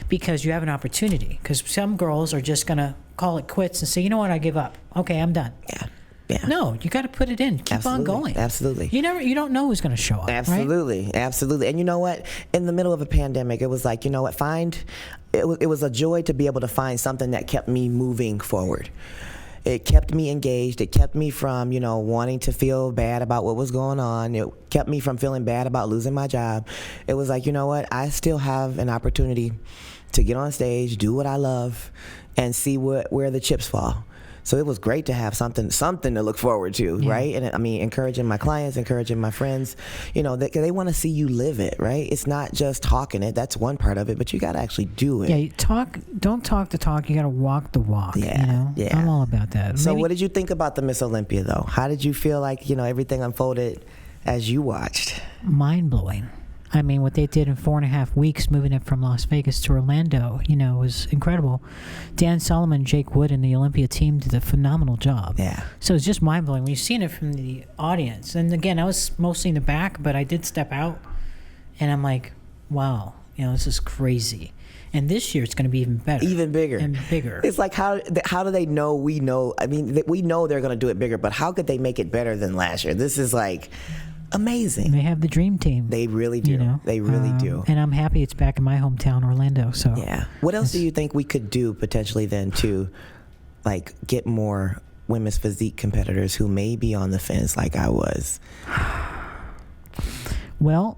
Speaker 1: because you have an opportunity. Because some girls are just gonna call it quits and say, you know what, I give up. Okay, I'm done.
Speaker 2: Yeah.
Speaker 1: No, you got to put it in. Keep on going.
Speaker 2: Absolutely.
Speaker 1: You don't know who's going to show up.
Speaker 2: Absolutely.
Speaker 1: Right?
Speaker 2: Absolutely. And you know what? In the middle of a pandemic, it was like, it was a joy to be able to find something that kept me moving forward. It kept me engaged. It kept me from, wanting to feel bad about what was going on. It kept me from feeling bad about losing my job. It was like, you know what? I still have an opportunity to get on stage, do what I love, and see where the chips fall. So it was great to have something to look forward to, right? And encouraging my clients, encouraging my friends, they want to see you live it, right? It's not just talking it. That's one part of it, but you got to actually do it.
Speaker 1: Yeah, don't talk the talk. You got to walk the walk.
Speaker 2: Yeah.
Speaker 1: I'm all about that.
Speaker 2: So what did you think about the Miss Olympia, though? How did you feel like, everything unfolded as you watched?
Speaker 1: Mind-blowing. I mean, what they did in 4.5 weeks, moving it from Las Vegas to Orlando, was incredible. Dan Solomon, Jake Wood, and the Olympia team did a phenomenal job.
Speaker 2: Yeah.
Speaker 1: So it's just mind-blowing when you're seeing it from the audience. And again, I was mostly in the back, but I did step out, and I'm like, wow, this is crazy. And this year it's going to be even better.
Speaker 2: Even bigger.
Speaker 1: And bigger.
Speaker 2: It's like, how do they know we know? I mean, we know they're going to do it bigger, but how could they make it better than last year? This is like amazing.
Speaker 1: They have the dream team.
Speaker 2: They really do. They really do.
Speaker 1: And I'm happy it's back in my hometown, Orlando. So
Speaker 2: yeah. What else do you think we could do potentially then to, like, get more women's physique competitors who may be on the fence like I was?
Speaker 1: Well,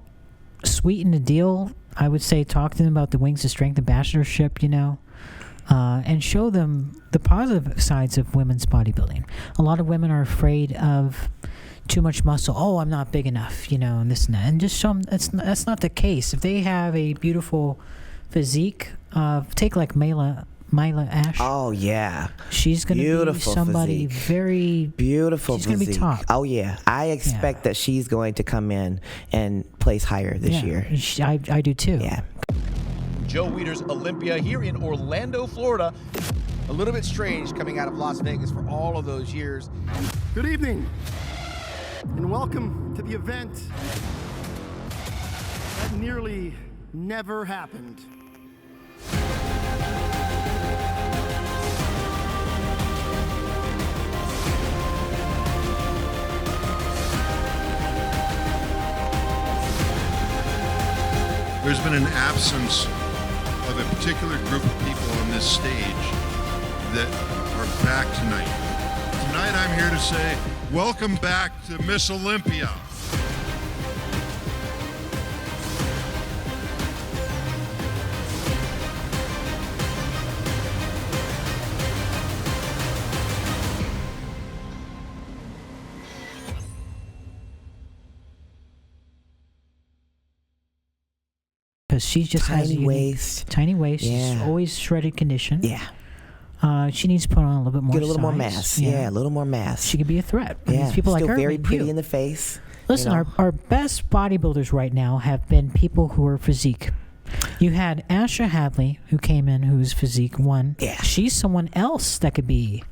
Speaker 1: sweeten the deal. I would say talk to them about the Wings of Strength ambassadorship, and show them the positive sides of women's bodybuilding. A lot of women are afraid of too much muscle. Oh, I'm not big enough, and this and that. And just show them that's not the case. If they have a beautiful physique, take like Mila Ash.
Speaker 2: Oh, yeah.
Speaker 1: She's going to be somebody
Speaker 2: physique.
Speaker 1: Very
Speaker 2: beautiful.
Speaker 1: She's going to be top.
Speaker 2: Oh, yeah. I expect that she's going to come in and place higher this year.
Speaker 1: I do too.
Speaker 2: Yeah.
Speaker 3: Joe Weider's Olympia here in Orlando, Florida.
Speaker 4: A little bit strange coming out of Las Vegas for all of those years.
Speaker 5: Good evening, and welcome to the event that nearly never happened.
Speaker 6: There's been an absence of a particular group of people on this stage that are back tonight. Tonight I'm here to say, welcome back to Miss Olympia.
Speaker 1: Because she just has
Speaker 2: Tiny waist.
Speaker 1: Tiny waist.
Speaker 2: Yeah.
Speaker 1: She's always shredded condition.
Speaker 2: Yeah.
Speaker 1: She needs to put on a little bit more
Speaker 2: Get a little more
Speaker 1: size.
Speaker 2: mass. Yeah, a little more mass.
Speaker 1: She could be a threat.
Speaker 2: Yeah.
Speaker 1: People
Speaker 2: Still
Speaker 1: like her.
Speaker 2: very
Speaker 1: like
Speaker 2: pretty
Speaker 1: you.
Speaker 2: in the face.
Speaker 1: Listen, our best bodybuilders right now have been people who are physique. You had Asha Hadley, who came in, who's physique 1.
Speaker 2: Yeah.
Speaker 1: She's someone else that could be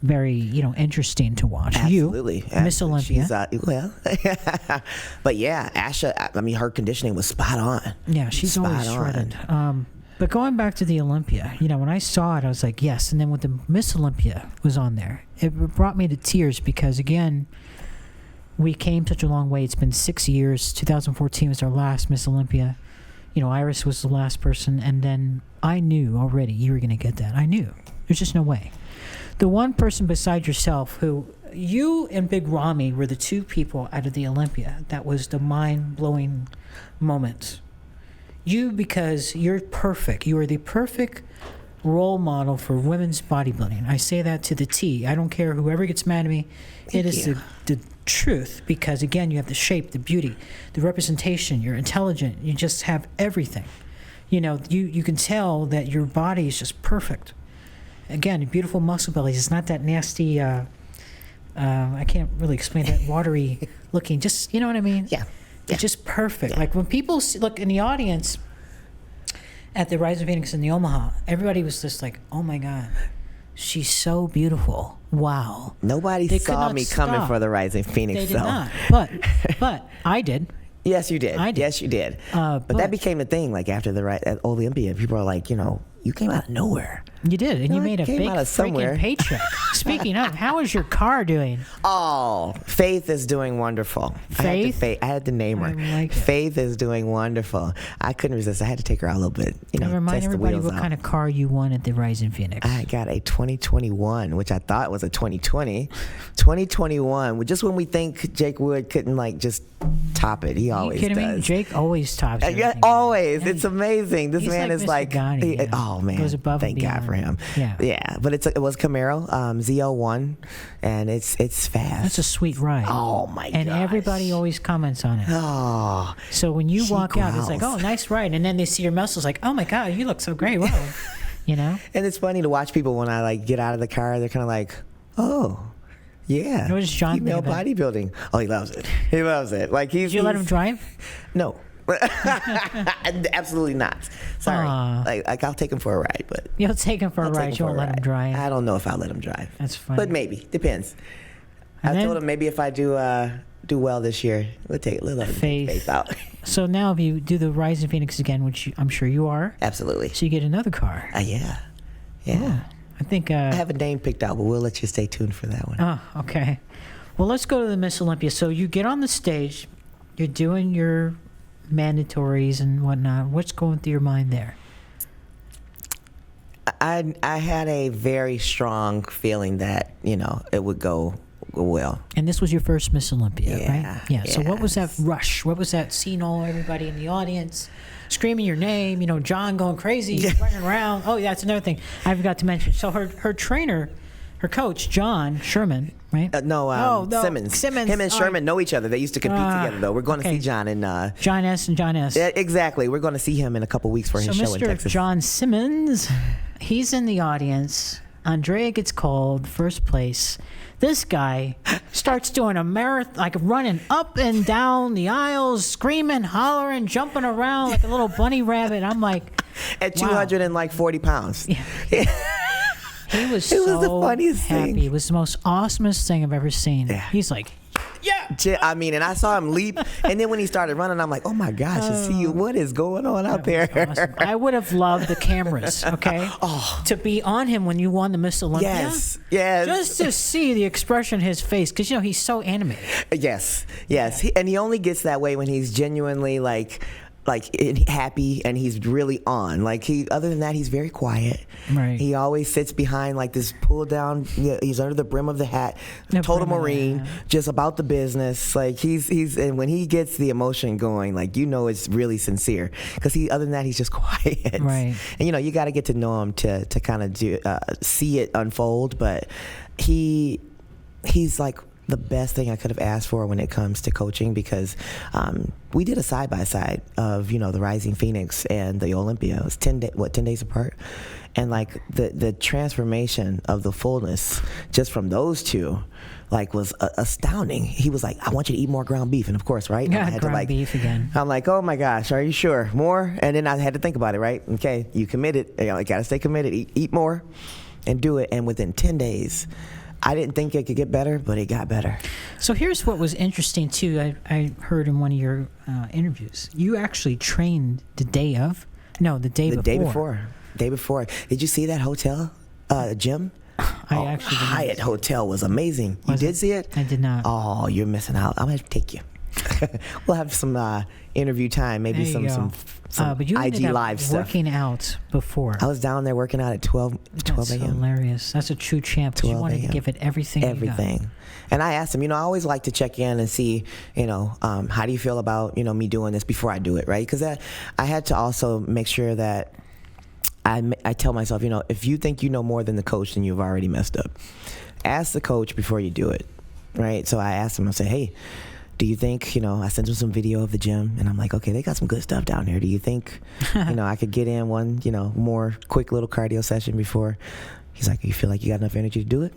Speaker 1: very, interesting to watch.
Speaker 2: Absolutely.
Speaker 1: You, Miss Olympia.
Speaker 2: She's, but yeah, Asha, I mean, her conditioning was spot on.
Speaker 1: Yeah, she's always shredded. But going back to the Olympia, when I saw it, I was like, yes. And then when the Miss Olympia was on there, it brought me to tears because, again, we came such a long way. It's been 6 years. 2014 was our last Miss Olympia. Iris was the last person. And then I knew already you were going to get that. I knew. There's just no way. The one person beside yourself who, you and Big Ramy were the two people out of the Olympia that was the mind-blowing moment. You, because you're perfect. You are the perfect role model for women's bodybuilding. I say that to the T. I don't care whoever gets mad at me. It is the truth because, again, you have the shape, the beauty, the representation. You're intelligent. You just have everything. You can tell that your body is just perfect. Again, beautiful muscle bellies. It's not that nasty, I can't really explain that, watery looking. Just, you know what I mean?
Speaker 2: Yeah.
Speaker 1: It's just perfect. Yeah. Like when people look in the audience at the Rise of Phoenix in the Omaha, everybody was just like, oh my God, she's so beautiful. Wow.
Speaker 2: Nobody saw me coming for the Rising Phoenix.
Speaker 1: They did not. But I did.
Speaker 2: Yes, you did.
Speaker 1: I did.
Speaker 2: Yes, you did. But that became a thing. Like after the at Olympia, people are like, you came out of nowhere.
Speaker 1: You did, and you made a big
Speaker 2: freaking
Speaker 1: paycheck. Speaking of, how is your car doing?
Speaker 2: Oh, Faith is doing wonderful.
Speaker 1: Faith?
Speaker 2: I had to name her.
Speaker 1: I like it.
Speaker 2: Faith is doing wonderful. I couldn't resist. I had to take her out a little bit.
Speaker 1: Now remind
Speaker 2: test
Speaker 1: everybody
Speaker 2: the wheels
Speaker 1: what
Speaker 2: out.
Speaker 1: kind of car you won at the Rising Phoenix.
Speaker 2: I got a 2021, which I thought was a 2020. 2021, just when we think Jake Wood couldn't just top it, he always does.
Speaker 1: Are you kidding me? Jake always tops everything.
Speaker 2: Yeah, always.
Speaker 1: Yeah,
Speaker 2: it's amazing. This man is
Speaker 1: Mr.
Speaker 2: like,
Speaker 1: Ghani,
Speaker 2: oh man,
Speaker 1: goes above
Speaker 2: thank
Speaker 1: and
Speaker 2: God
Speaker 1: beyond.
Speaker 2: for him.
Speaker 1: Yeah.
Speaker 2: But it was Camaro, ZL1, and it's fast.
Speaker 1: That's a sweet ride.
Speaker 2: Oh my god!
Speaker 1: And everybody always comments on it.
Speaker 2: Oh.
Speaker 1: So when you
Speaker 2: She
Speaker 1: walk out, it's like,
Speaker 2: growls.
Speaker 1: oh, nice ride, and then they see your muscles, like, oh my God, you look so great. Whoa,
Speaker 2: And it's funny to watch people when I get out of the car. They're kind of like, oh. Yeah.
Speaker 1: What does John think
Speaker 2: Female
Speaker 1: about it?
Speaker 2: bodybuilding. Oh, he loves it. He loves it. Like
Speaker 1: Did you let him drive?
Speaker 2: No. Absolutely not. Sorry. Like I'll take him for a ride, but
Speaker 1: You'll take him for a
Speaker 2: I'll take
Speaker 1: ride. You won't let him drive.
Speaker 2: I don't know if I'll let him drive.
Speaker 1: That's funny.
Speaker 2: But maybe. Depends.
Speaker 1: And
Speaker 2: I told him maybe if I do well this year, we'll let him take Faith out.
Speaker 1: So now if you do the Rising Phoenix again, which I'm sure you are.
Speaker 2: Absolutely.
Speaker 1: So you get another car.
Speaker 2: Yeah.
Speaker 1: Oh, I think
Speaker 2: I have a name picked out, but we'll let you stay tuned for that one.
Speaker 1: Oh, okay. Well, let's go to the Miss Olympia. So you get on the stage, you're doing your mandatories and whatnot. What's going through your mind there?
Speaker 2: I had a very strong feeling that, it would go well.
Speaker 1: And this was your first Miss Olympia,
Speaker 2: Yeah,
Speaker 1: right? Yeah. So what was that
Speaker 2: yes.
Speaker 1: rush? What was that seeing everybody in the audience screaming your name? John going crazy, running around. Oh, yeah, that's another thing I forgot to mention. So her trainer, her coach, John Sherman, right?
Speaker 2: No, Simmons. Him and Sherman know each other. They used to compete together, though. We're going to see John in...
Speaker 1: John S. and John S.
Speaker 2: Yeah, exactly. We're going to see him in a couple weeks for his show in
Speaker 1: Mr.
Speaker 2: Texas.
Speaker 1: John Simmons, he's in the audience. Andrea gets called, first place. This guy starts doing a marathon, like running up and down the aisles, screaming, hollering, jumping around like a little bunny rabbit. I'm like...
Speaker 2: At 240 pounds.
Speaker 1: Yeah. He was so
Speaker 2: was the funniest
Speaker 1: happy.
Speaker 2: thing.
Speaker 1: It was the most awesomest thing I've ever seen.
Speaker 2: Yeah.
Speaker 1: He's like,
Speaker 2: and I saw him leap, and then when he started running, I'm like, oh my gosh, what is going on out there?
Speaker 1: awesome. I would have loved the cameras, okay? To be on him when you won the Miss Olympia.
Speaker 2: Yes.
Speaker 1: Just to see the expression in his face, because, he's so animated.
Speaker 2: Yes. And he only gets that way when he's genuinely like happy and he's really on. Other than that, he's very quiet.
Speaker 1: Right.
Speaker 2: He always sits behind this pull down. He's under the brim of the hat, total Marine, just about the business. He's and when he gets the emotion going, it's really sincere. Because other than that, he's just quiet.
Speaker 1: Right.
Speaker 2: And you got to get to know him to kind of see it unfold. But he's like the best thing I could have asked for when it comes to coaching, because we did a side-by-side of, the Rising Phoenix and the Olympia. It was 10 days apart. And the transformation of the fullness just from those two, was astounding. He was like, I want you to eat more ground beef. And of course, right?
Speaker 1: Yeah,
Speaker 2: I had
Speaker 1: ground beef again.
Speaker 2: I'm like, oh my gosh, are you sure? More? And then I had to think about it, right? Okay, you committed. You got to stay committed. Eat more and do it. And within 10 days, I didn't think it could get better, but it got better. So
Speaker 1: here's what was interesting, too. I heard in one of your interviews. You actually trained the day before.
Speaker 2: Day before. Did you see that hotel gym? Hyatt Hotel was amazing. You did see it?
Speaker 1: I did not.
Speaker 2: Oh, you're missing out. I'm going to take you. We'll have some interview time, maybe some
Speaker 1: but you
Speaker 2: IG live stuff.
Speaker 1: Working out before.
Speaker 2: I was down there working out at 12
Speaker 1: That's
Speaker 2: a.m.
Speaker 1: hilarious. That's a true champ. You wanted to give it everything.
Speaker 2: Everything. And I asked him, I always like to check in and see, how do you feel about, me doing this before I do it, right? Because I had to also make sure that I tell myself, if you think you know more than the coach, then you've already messed up. Ask the coach before you do it, right? So I asked him, I said, hey, do you think, I sent him some video of the gym, and I'm like, okay, they got some good stuff down there. Do you think, I could get in one, more quick little cardio session before? He's like, you feel like you got enough energy to do it?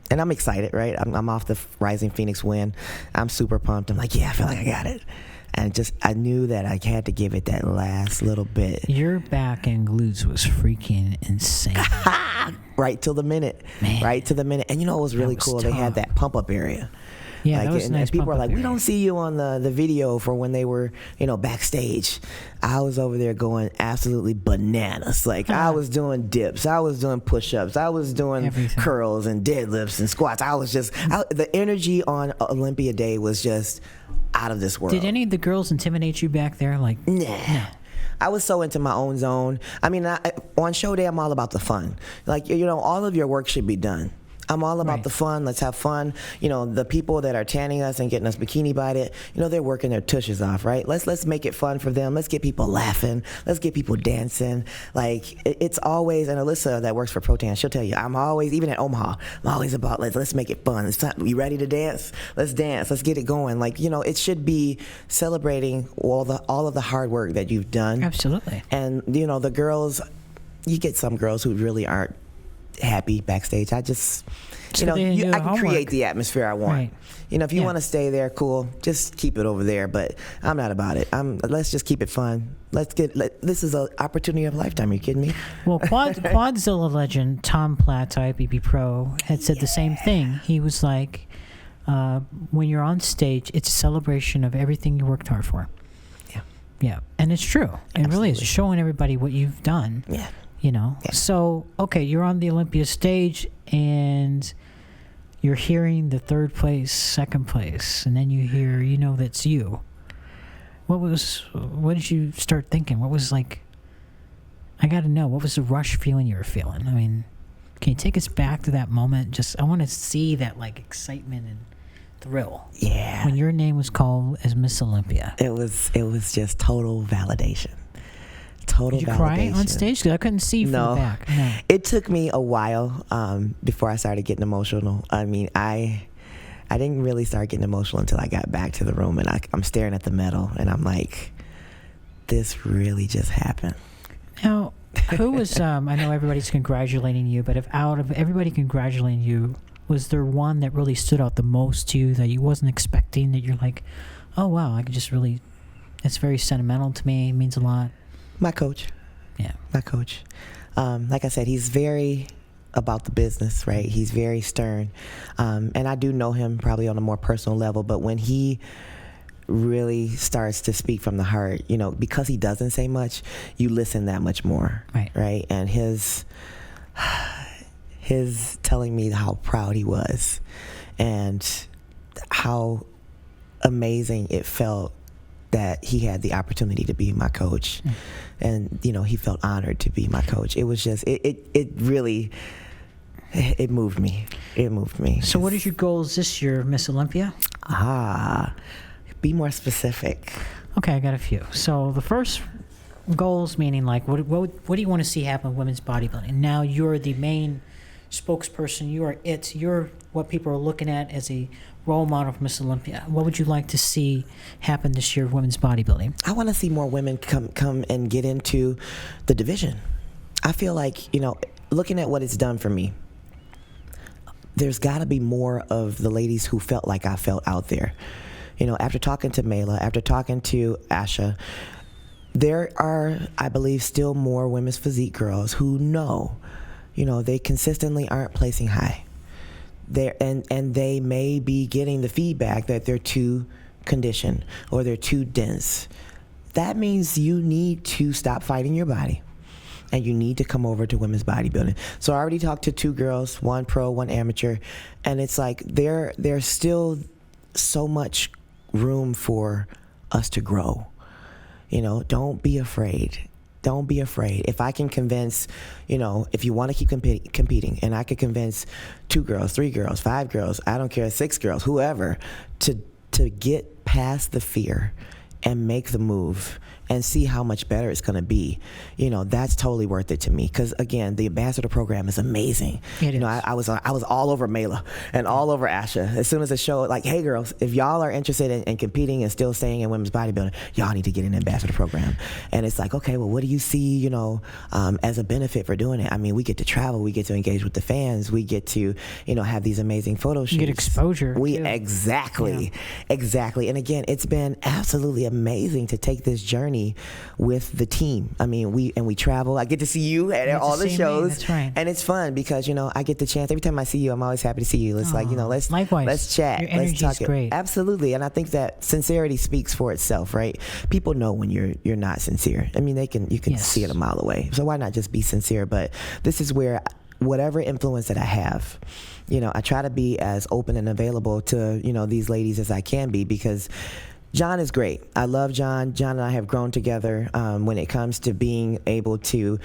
Speaker 2: And I'm excited, right? I'm off the Rising Phoenix win. I'm super pumped. I'm like, yeah, I feel like I got it. And I knew that I had to give it that last little bit.
Speaker 1: Your back and glutes was freaking insane.
Speaker 2: Right till the minute.
Speaker 1: Man.
Speaker 2: Right to the minute. And it was really cool.
Speaker 1: Tough.
Speaker 2: They had that pump-up area.
Speaker 1: Yeah, that was
Speaker 2: and
Speaker 1: nice.
Speaker 2: People were like, we don't see you on the video for when they were, backstage. I was over there going absolutely bananas. I was doing dips. I was doing push-ups. I was doing
Speaker 1: everything. Curls
Speaker 2: and deadlifts and squats. I was just, the energy on Olympia Day was just out of this world.
Speaker 1: Did any of the girls intimidate you back there?
Speaker 2: Nah. I was so into my own zone. I mean, on show day, I'm all about the fun. All of your work should be done. I'm all about the fun. Let's have fun. The people that are tanning us and getting us bikini bodied, they're working their tushes off, right? Let's make it fun for them. Let's get people laughing. Let's get people dancing. It's always, and Alyssa that works for Protein, she'll tell you, I'm always, even at Omaha, I'm always about let's make it fun. It's time. You ready to dance? Let's dance. Let's get it going. It should be celebrating all of the hard work that you've done.
Speaker 1: Absolutely.
Speaker 2: And the girls, you get some girls who really aren't happy backstage. I just,
Speaker 1: So they do
Speaker 2: I can
Speaker 1: homework.
Speaker 2: create the atmosphere I want.
Speaker 1: Right.
Speaker 2: If you
Speaker 1: Yeah.
Speaker 2: want to stay there, cool. Just keep it over there. But I'm not about it. Let's just keep it fun. This is an opportunity of a lifetime. Are you kidding me?
Speaker 1: Well, Quadzilla legend Tom Platz, IFBB Pro, had said the same thing. He was like, when you're on stage, it's a celebration of everything you worked hard for.
Speaker 2: Yeah.
Speaker 1: Yeah, and it's true. It really is.
Speaker 2: Absolutely.
Speaker 1: Showing everybody what you've done.
Speaker 2: Yeah.
Speaker 1: Yeah. So, okay, you're on the Olympia stage, and you're hearing the third place, second place, and then you hear, that's you. What did you start thinking? What was like, I got to know, what was the rush feeling you were feeling? I mean, can you take us back to that moment? I want to see that like excitement and thrill.
Speaker 2: Yeah.
Speaker 1: When your name was called as Miss Olympia.
Speaker 2: It was just total validation. Total
Speaker 1: Did you
Speaker 2: validation.
Speaker 1: cry on stage? Because I couldn't see you from the back. No.
Speaker 2: It took me a while before I started getting emotional. I mean, I didn't really start getting emotional until I got back to the room, and I'm staring at the medal, and I'm like, this really just happened.
Speaker 1: Now, who was, I know everybody's congratulating you, but if out of everybody congratulating you, was there one that really stood out the most to you that you wasn't expecting, that you're like, oh, wow, I could just really, it's very sentimental to me, it means a lot?
Speaker 2: My coach.
Speaker 1: Yeah.
Speaker 2: My coach. Like I said, he's very about the business, right? He's very stern. And I do know him probably on a more personal level, but when he really starts to speak from the heart, because he doesn't say much, you listen that much more. Right? And his telling me how proud he was and how amazing it felt that he had the opportunity to be my coach. And he felt honored to be my coach. It was just it really moved me. It moved me.
Speaker 1: So what is your goals this year, Miss Olympia?
Speaker 2: Be more specific.
Speaker 1: Okay, I got a few. So the first goals, meaning like what do you want to see happen with women's bodybuilding? Now you're the main spokesperson. You're what people are looking at as a role model for Miss Olympia. What would you like to see happen this year with women's bodybuilding?
Speaker 2: I want to see more women come and get into the division. I feel like, looking at what it's done for me, there's got to be more of the ladies who felt like I felt out there. After talking to Mela, after talking to Asha, there are, I believe, still more women's physique girls who know, they consistently aren't placing high. And they may be getting the feedback that they're too conditioned or they're too dense. That means you need to stop fighting your body and you need to come over to women's bodybuilding. So I already talked to 2 girls, 1 pro, 1 amateur, and it's like there's still so much room for us to grow. Don't be afraid. Don't be afraid. If I can convince, if you want to keep competing, and I could convince 2 girls, 3 girls, 5 girls, I don't care, 6 girls, whoever, to get past the fear and make the move and see how much better it's going to be, that's totally worth it to me. Because again, the ambassador program is amazing.
Speaker 1: It is.
Speaker 2: I was all over Mela and all over Asha. As soon as the show, like, hey girls, if y'all are interested in competing and still staying in women's bodybuilding, y'all need to get in the ambassador program. And it's like, okay, well, what do you see, as a benefit for doing it? I mean, we get to travel, we get to engage with the fans, we get to, have these amazing photo shoots.
Speaker 1: You get exposure.
Speaker 2: Exactly. And again, it's been absolutely amazing to take this journey with the team. I mean, we travel. I get to see you at all the shows.
Speaker 1: That's right.
Speaker 2: And it's fun because, I get the chance. Every time I see you, I'm always happy to see you. It's like,
Speaker 1: likewise.
Speaker 2: let's chat.
Speaker 1: Your energy
Speaker 2: let's talk.
Speaker 1: is great.
Speaker 2: Absolutely. And I think that sincerity speaks for itself, right? People know when you're not sincere. I mean, you can see it a mile away. So why not just be sincere? But this is where whatever influence that I have, I try to be as open and available to, these ladies as I can be, because John is great. I love John. John and I have grown together when it comes to being able to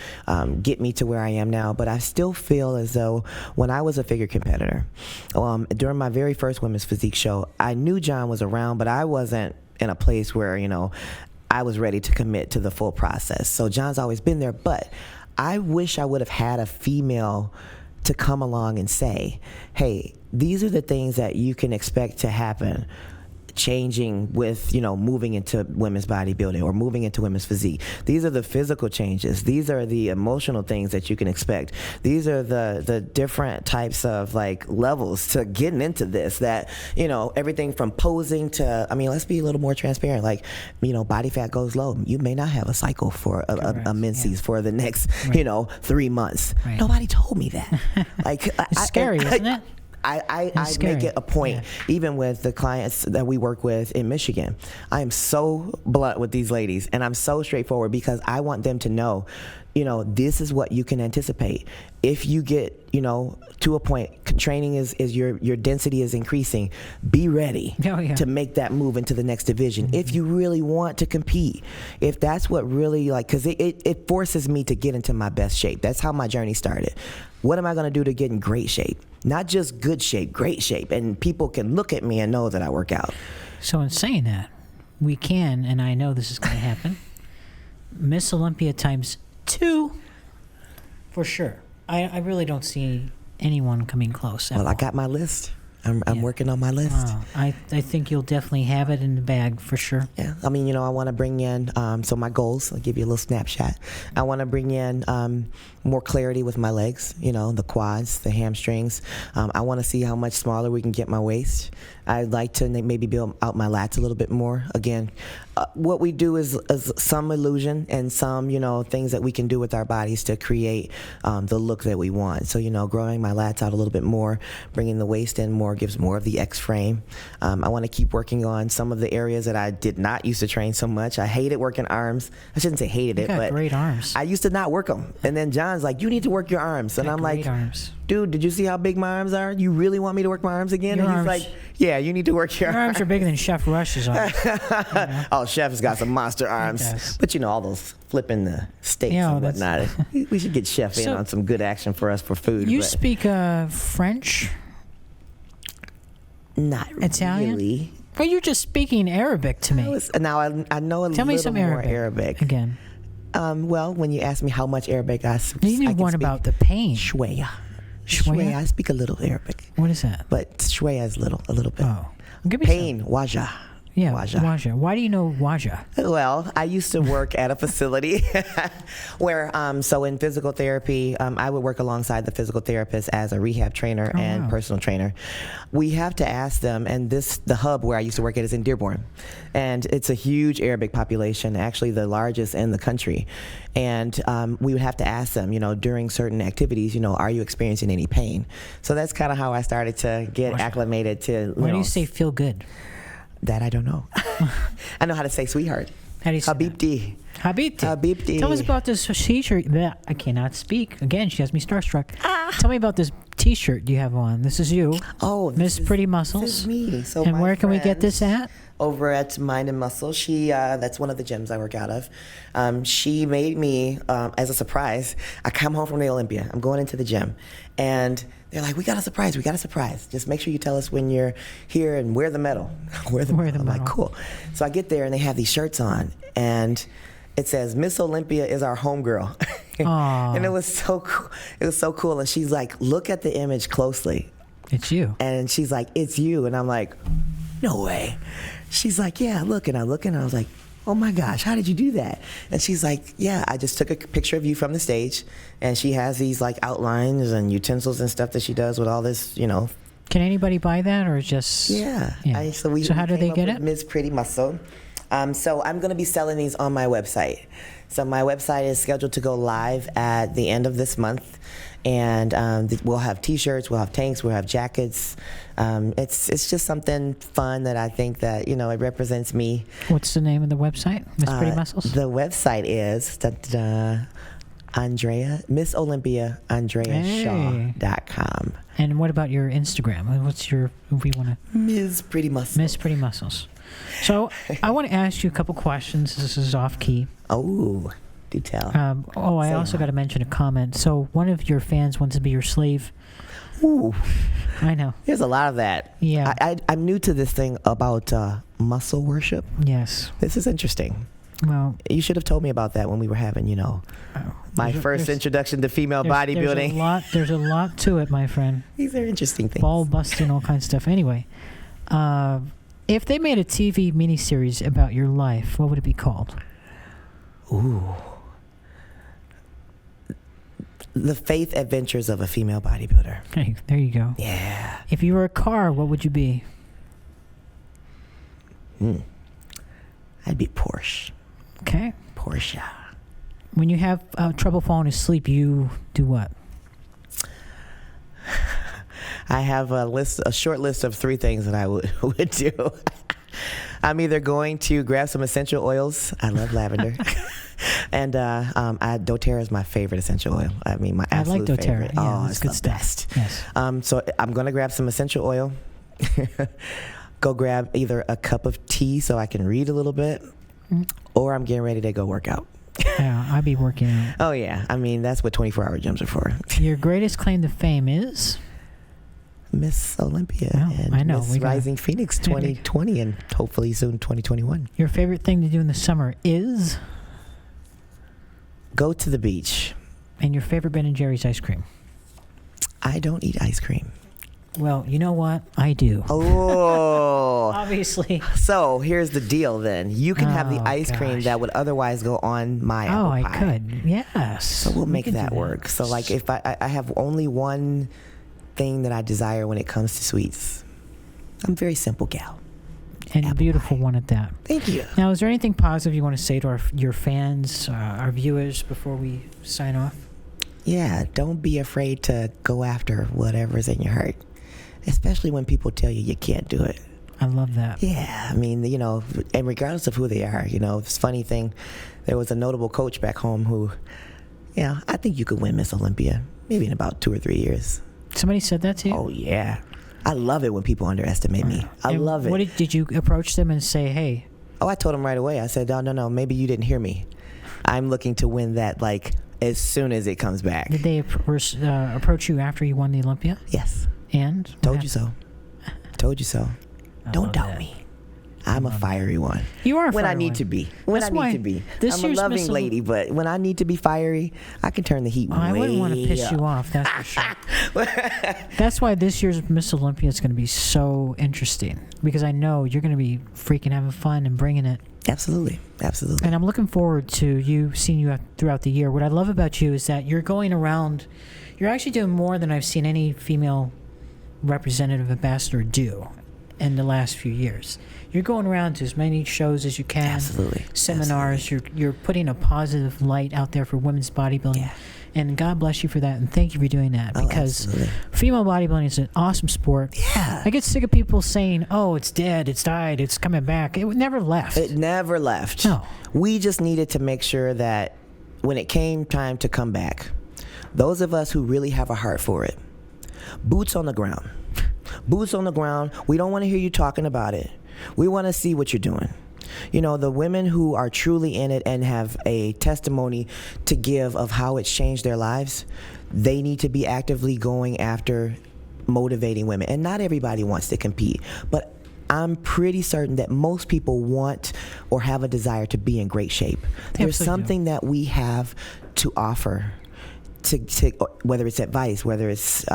Speaker 2: get me to where I am now. But I still feel as though when I was a figure competitor, during my very first women's physique show, I knew John was around, but I wasn't in a place where, I was ready to commit to the full process. So John's always been there, but I wish I would have had a female to come along and say, hey, these are the things that you can expect to happen. changing with, moving into women's bodybuilding or moving into women's physique. These are the physical changes. These are the emotional things that you can expect. These are the different types of like levels to getting into this, that, everything from posing to, let's be a little more transparent. Like, body fat goes low. You may not have a cycle for a menses for the next, 3 months. Right. Nobody told me that. Like,
Speaker 1: it's scary, isn't it?
Speaker 2: I make it a point, even with the clients that we work with in Michigan. I am so blunt with these ladies, and I'm so straightforward because I want them to know, this is what you can anticipate. If you get, to a point, training is your density is increasing, be ready to make that move into the next division. Mm-hmm. If you really want to compete, if that's what really, because it forces me to get into my best shape. That's how my journey started. What am I going to do to get in great shape? Not just good shape, great shape. And people can look at me and know that I work out.
Speaker 1: So in saying that, we can, and I know this is going to happen, Miss Olympia times 2 for sure. I really don't see anyone coming close.
Speaker 2: Well, I got my list. I'm working on my list.
Speaker 1: I think you'll definitely have it in the bag for sure.
Speaker 2: Yeah, I want to bring in, so my goals, I'll give you a little snapshot. I want to bring in more clarity with my legs, the quads, the hamstrings. I want to see how much smaller we can get my waist. I'd like to maybe build out my lats a little bit more. Again, what we do is some illusion and some, things that we can do with our bodies to create the look that we want. So, growing my lats out a little bit more, bringing the waist in more, gives more of the X frame. I want to keep working on some of the areas that I did not used to train so much. I hated working arms. I shouldn't say hated it, but
Speaker 1: great arms.
Speaker 2: I used to not work them. And then John's like, you need to work your arms. And I'm like, dude, did you see how big my arms are? You really want me to work my arms again?
Speaker 1: Your
Speaker 2: and he's
Speaker 1: arms.
Speaker 2: like, yeah, you need to work your arms.
Speaker 1: Your arms are bigger than Chef Rush's arms.
Speaker 2: Oh, Chef's got some monster arms. But all those flipping the steaks and whatnot. We should get Chef in on some good action for us for food.
Speaker 1: You speak French?
Speaker 2: Not
Speaker 1: Italian?
Speaker 2: really.
Speaker 1: Well, you're just speaking Arabic to me.
Speaker 2: Now I know a
Speaker 1: Tell me
Speaker 2: little
Speaker 1: some
Speaker 2: more Arabic.
Speaker 1: Again.
Speaker 2: Well, when you ask me how much Arabic I speak,
Speaker 1: you need one about the pain.
Speaker 2: Shweya. Shweya. I speak a little Arabic.
Speaker 1: What is that?
Speaker 2: But Shweya is a little bit.
Speaker 1: Oh, give me
Speaker 2: pain.
Speaker 1: some.
Speaker 2: Waja.
Speaker 1: Yeah,
Speaker 2: Waja.
Speaker 1: Why do you know Waja?
Speaker 2: Well, I used to work at a facility where, so in physical therapy, I would work alongside the physical therapist as a rehab trainer and personal trainer. We have to ask them, and the hub where I used to work at is in Dearborn, and it's a huge Arabic population, actually the largest in the country. And we would have to ask them, during certain activities, are you experiencing any pain? So that's kind of how I started to get acclimated to.
Speaker 1: Why do you say feel good?
Speaker 2: That I don't know. I know how to say sweetheart.
Speaker 1: How do you say
Speaker 2: Habibti.
Speaker 1: Habibti. Tell us about this t-shirt. I cannot speak. Again, she has me starstruck. Tell me about this t-shirt you have on. This is you.
Speaker 2: Oh,
Speaker 1: Miss Pretty Muscles.
Speaker 2: This is me. So
Speaker 1: and where can we get this at?
Speaker 2: Over at Mind and Muscle. She that's one of the gyms I work out of. She made me as a surprise. I come home from the Olympia. I'm going into the gym, and they're like, we got a surprise. Just make sure you tell us when you're here and wear the medal. Wear the medal. I'm like, cool. So I get there and they have these shirts on, and it says Miss Olympia is our homegirl. And it was so cool. It was so cool. And she's like, look at the image closely.
Speaker 1: It's you.
Speaker 2: And she's like, it's you. And I'm like, no way. She's like, yeah, look. And I look and I was like, oh my gosh, how did you do that? And she's like, yeah, I just took a picture of you from the stage. And she has these like outlines and utensils and stuff that she does with all this,
Speaker 1: Can anybody buy that or just?
Speaker 2: Yeah.
Speaker 1: So how do they get it?
Speaker 2: Miss Pretty Muscle. So I'm going to be selling these on my website. So my website is scheduled to go live at the end of this month. And we'll have T-shirts, we'll have tanks, we'll have jackets. It's just something fun that I think that, it represents me.
Speaker 1: What's the name of the website, Miss Pretty Muscles?
Speaker 2: The website is Miss Olympia Andrea Shaw.com.
Speaker 1: And what about your Instagram? What's your, if we want to?
Speaker 2: Miss Pretty Muscles.
Speaker 1: Miss Pretty Muscles. So I want to ask you a couple questions. This is off key.
Speaker 2: Oh, do tell.
Speaker 1: I also got to mention a comment. So one of your fans wants to be your slave.
Speaker 2: Ooh.
Speaker 1: I know.
Speaker 2: There's a lot of that.
Speaker 1: Yeah.
Speaker 2: I'm new to this thing about muscle worship.
Speaker 1: Yes.
Speaker 2: This is interesting.
Speaker 1: Well,
Speaker 2: you should have told me about that when we were having, my first introduction to female bodybuilding.
Speaker 1: There's a lot to it, my friend.
Speaker 2: These are interesting things.
Speaker 1: Ball busting, all kinds of stuff. Anyway, If they made a TV miniseries about your life, what would it be called?
Speaker 2: Ooh. The Faith Adventures of a Female Bodybuilder.
Speaker 1: Hey, there you go.
Speaker 2: Yeah.
Speaker 1: If you were a car, what would you be?
Speaker 2: I'd be Porsche.
Speaker 1: Okay.
Speaker 2: Porsche.
Speaker 1: When you have trouble falling asleep, you do what?
Speaker 2: I have a short list of 3 things that I would do. I'm either going to grab some essential oils. I love lavender. And doTERRA is my favorite essential oil. I mean, my absolute
Speaker 1: I like doTERRA.
Speaker 2: favorite.
Speaker 1: Yeah,
Speaker 2: it's
Speaker 1: good
Speaker 2: the
Speaker 1: stuff.
Speaker 2: best.
Speaker 1: Yes.
Speaker 2: So I'm going to grab some essential oil. Go grab either a cup of tea so I can read a little bit, or I'm getting ready to go work out.
Speaker 1: Yeah, I'd be working out.
Speaker 2: Oh, yeah. I mean, that's what 24-hour gyms are for.
Speaker 1: Your greatest claim to fame is?
Speaker 2: Miss Olympia and
Speaker 1: I know.
Speaker 2: Miss Rising Phoenix 2020 and hopefully soon 2021.
Speaker 1: Your favorite thing to do in the summer is?
Speaker 2: Go to the beach.
Speaker 1: And your favorite Ben & Jerry's ice cream?
Speaker 2: I don't eat ice cream.
Speaker 1: Well, you know what? I do.
Speaker 2: Oh.
Speaker 1: Obviously.
Speaker 2: So here's the deal then. You can have the ice cream
Speaker 1: gosh.
Speaker 2: that would otherwise go on my apple
Speaker 1: I
Speaker 2: pie.
Speaker 1: could. Yes.
Speaker 2: So we'll make
Speaker 1: can do
Speaker 2: that work. So like if I have only one thing that I desire when it comes to sweets. I'm a very simple gal.
Speaker 1: And a
Speaker 2: apple
Speaker 1: beautiful
Speaker 2: pie.
Speaker 1: one at that.
Speaker 2: Thank you.
Speaker 1: Now, is there anything positive you want to say to your fans, our viewers, before we sign off?
Speaker 2: Yeah, don't be afraid to go after whatever's in your heart, especially when people tell you can't do it.
Speaker 1: I love that.
Speaker 2: Yeah, I mean, and regardless of who they are, it's a funny thing. There was a notable coach back home who, I think you could win Miss Olympia maybe in about 2 or 3 years.
Speaker 1: Somebody said that to you?
Speaker 2: Oh, yeah. I love it when people underestimate me. I love it.
Speaker 1: What did you approach them and say, hey?
Speaker 2: Oh, I told them right away. I said, no, maybe you didn't hear me. I'm looking to win that, as soon as it comes back.
Speaker 1: Did they approach you after you won the Olympia?
Speaker 2: Yes.
Speaker 1: And?
Speaker 2: Told you so. Told you so. Don't doubt me. I'm a fiery one.
Speaker 1: You are a
Speaker 2: when
Speaker 1: fiery
Speaker 2: I need
Speaker 1: one.
Speaker 2: to be. When
Speaker 1: That's
Speaker 2: I
Speaker 1: why
Speaker 2: need to be.
Speaker 1: this
Speaker 2: I'm a
Speaker 1: year's
Speaker 2: loving
Speaker 1: Miss
Speaker 2: lady, but when I need to be fiery, I can turn the heat way up.
Speaker 1: I wouldn't want to piss you off, that's for sure. That's why this year's Miss Olympia is going to be so interesting, because I know you're going to be freaking having fun and bringing it.
Speaker 2: Absolutely. Absolutely.
Speaker 1: And I'm looking forward to seeing you throughout the year. What I love about you is that you're going around, you're actually doing more than I've seen any female representative ambassador do in the last few years. You're going around to as many shows as you can.
Speaker 2: Absolutely.
Speaker 1: Seminars.
Speaker 2: Absolutely.
Speaker 1: You're putting a positive light out there for women's bodybuilding.
Speaker 2: Yeah.
Speaker 1: And God bless you for that, and thank you for doing that, because female bodybuilding is an awesome sport.
Speaker 2: Yeah.
Speaker 1: I get sick of people saying, oh, it's dead, it's died, it's coming back. It never left.
Speaker 2: It never left.
Speaker 1: No.
Speaker 2: We just needed to make sure that when it came time to come back, those of us who really have a heart for it, boots on the ground. Boots on the ground. We don't want to hear you talking about it. We want to see what you're doing. The women who are truly in it and have a testimony to give of how it's changed their lives, they need to be actively going after motivating women. And not everybody wants to compete, but I'm pretty certain that most people want or have a desire to be in great shape. There's something that we have to offer. To whether it's advice, whether it's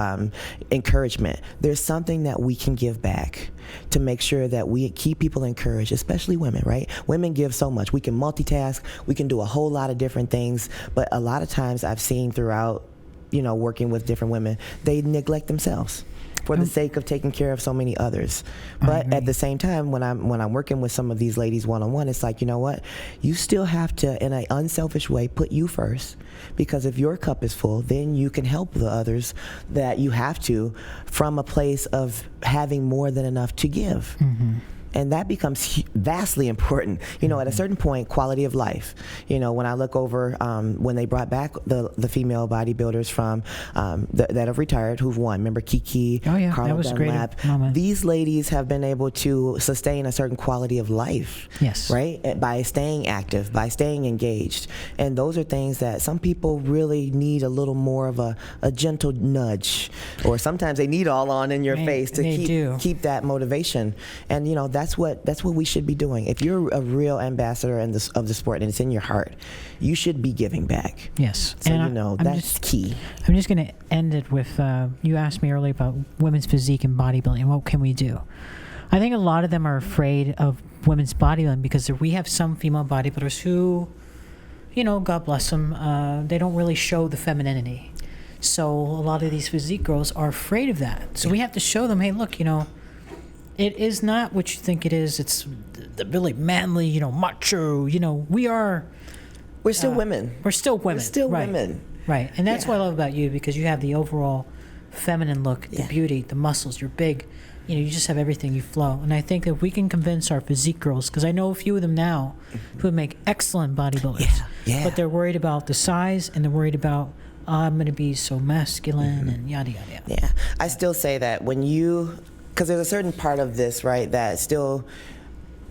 Speaker 2: encouragement, there's something that we can give back to make sure that we keep people encouraged, especially women, right? Women give so much. We can multitask, we can do a whole lot of different things, but a lot of times I've seen throughout, working with different women, they neglect themselves for the sake of taking care of so many others. But at the same time, when I'm working with some of these ladies one-on-one, it's like, you know what? You still have to, in an unselfish way, put you first, because if your cup is full, then you can help the others that you have to from a place of having more than enough to give. Mm-hmm. And that becomes vastly important. At a certain point, quality of life. When I look over, when they brought back the female bodybuilders from that have retired, who've won. Remember Kiki,
Speaker 1: Carla
Speaker 2: that was
Speaker 1: Dunlap.
Speaker 2: a great moment. These ladies have been able to sustain a certain quality of life.
Speaker 1: Yes.
Speaker 2: Right? By staying active, by staying engaged. And those are things that some people really need a little more of a gentle nudge. Or sometimes they need all on in your face to keep that motivation. And, that's what we should be doing. If you're a real ambassador of the sport and it's in your heart, you should be giving back.
Speaker 1: Yes.
Speaker 2: So that's key.
Speaker 1: I'm just going to end it with, you asked me earlier about women's physique and bodybuilding. What can we do? I think a lot of them are afraid of women's bodybuilding because we have some female bodybuilders who, God bless them, they don't really show the femininity. So a lot of these physique girls are afraid of that. So we have to show them, hey, look, it is not what you think it is. It's the really manly, macho.
Speaker 2: We're still women.
Speaker 1: We're still women.
Speaker 2: We're still
Speaker 1: right.
Speaker 2: women.
Speaker 1: Right. And that's what I love about you, because you have the overall feminine look, the beauty, the muscles. You're big. You just have everything. You flow. And I think that we can convince our physique girls, because I know a few of them now who make excellent bodybuilders.
Speaker 2: Yeah.
Speaker 1: But they're worried about the size, and they're worried about, I'm going to be so masculine and yada, yada, yada.
Speaker 2: Yeah. I still say that because there's a certain part of this, right, that still,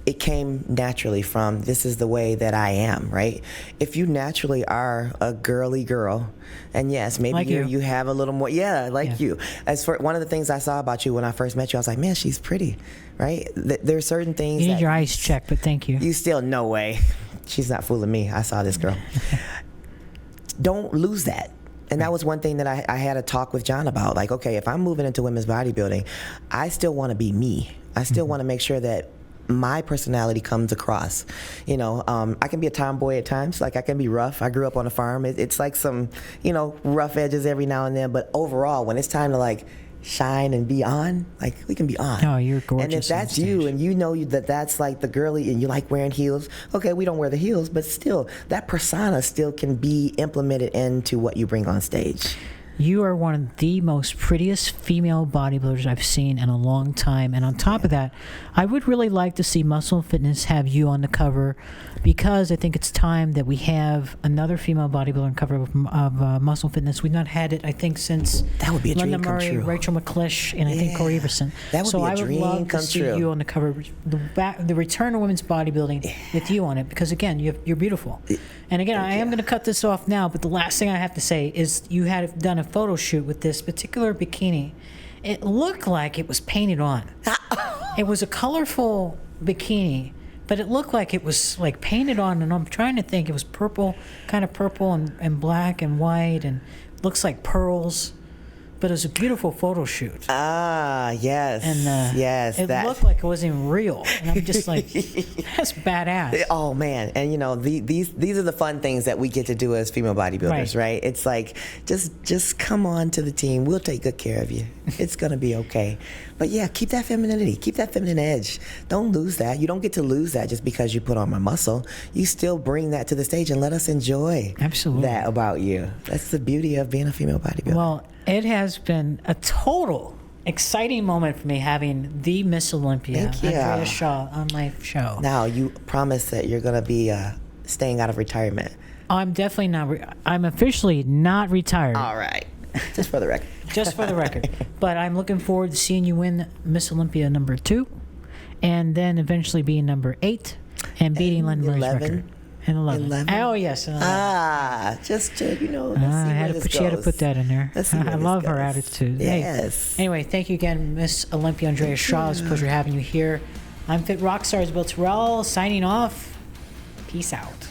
Speaker 2: it came naturally from, this is the way that I am, right? If you naturally are a girly girl, and yes, maybe
Speaker 1: like
Speaker 2: you have a little more, you. As for one of the things I saw about you when I first met you, I was like, man, she's pretty, right? There are certain things
Speaker 1: You need
Speaker 2: that
Speaker 1: your eyes checked, but thank you.
Speaker 2: You still, no way. She's not fooling me. I saw this girl. Don't lose that. And that was one thing that I had a talk with John about. Like, okay, if I'm moving into women's bodybuilding, I still want to be me. I still want to make sure that my personality comes across. I can be a tomboy at times. Like, I can be rough. I grew up on a farm. It's like some, rough edges every now and then. But overall, when it's time to shine and be on, we can be on.
Speaker 1: Oh, you're gorgeous.
Speaker 2: And if that's you, and that's like the girly, and you like wearing heels, okay, we don't wear the heels, but still, that persona still can be implemented into what you bring on stage.
Speaker 1: You are one of the most prettiest female bodybuilders I've seen in a long time. And on top of that, I would really like to see Muscle Fitness have you on the cover, because I think it's time that we have another female bodybuilder on cover of Muscle Fitness. We've not had it, I think, since
Speaker 2: that would be a
Speaker 1: Lenda
Speaker 2: dream come
Speaker 1: Murray,
Speaker 2: true.
Speaker 1: Rachel McClish, and I think Corey Everson.
Speaker 2: That would
Speaker 1: so
Speaker 2: be a
Speaker 1: I would
Speaker 2: dream
Speaker 1: love
Speaker 2: come
Speaker 1: to see
Speaker 2: true.
Speaker 1: you on the cover, the return of women's bodybuilding with you on it, because again, you're beautiful. And again, I am going to cut this off now, but the last thing I have to say is you had done a photo shoot with this particular bikini. It looked like it was painted on. It was a colorful bikini, but it looked like it was painted on, and I'm trying to think, it was purple, kind of purple and black and white, and looks like pearls. But it was a beautiful photo shoot.
Speaker 2: Ah, yes.
Speaker 1: And
Speaker 2: yes,
Speaker 1: it looked like it wasn't even real. And I'm just like, that's badass.
Speaker 2: Oh, man. And, these are the fun things that we get to do as female bodybuilders, right? It's like, just come on to the team. We'll take good care of you. It's going to be okay. But, yeah, keep that femininity. Keep that feminine edge. Don't lose that. You don't get to lose that just because you put on my muscle. You still bring that to the stage and let us enjoy that about you. That's the beauty of being a female bodybuilder.
Speaker 1: Well, it has been a total exciting moment for me having the Miss Olympia, Andrea Shaw, on my show.
Speaker 2: Now, you promise that you're going to be staying out of retirement.
Speaker 1: I'm definitely not. I'm officially not retired.
Speaker 2: All right. Just for the record.
Speaker 1: Just for the record. But I'm looking forward to seeing you win Miss Olympia number 2, and then eventually being number 8 and beating Lenda Murray's record. And 11. Oh, yes.
Speaker 2: 11. Just to, let's see
Speaker 1: I had
Speaker 2: where
Speaker 1: to
Speaker 2: this
Speaker 1: had to
Speaker 2: goes.
Speaker 1: put that in there.
Speaker 2: Let's see where
Speaker 1: I
Speaker 2: this
Speaker 1: love her
Speaker 2: goes.
Speaker 1: attitude.
Speaker 2: Yes.
Speaker 1: Hey, anyway, thank you again, Miss Olympia Andrea Shaw. It's a pleasure having you here. I'm Fit Rockstar Isabelle Turrell, signing off. Peace out.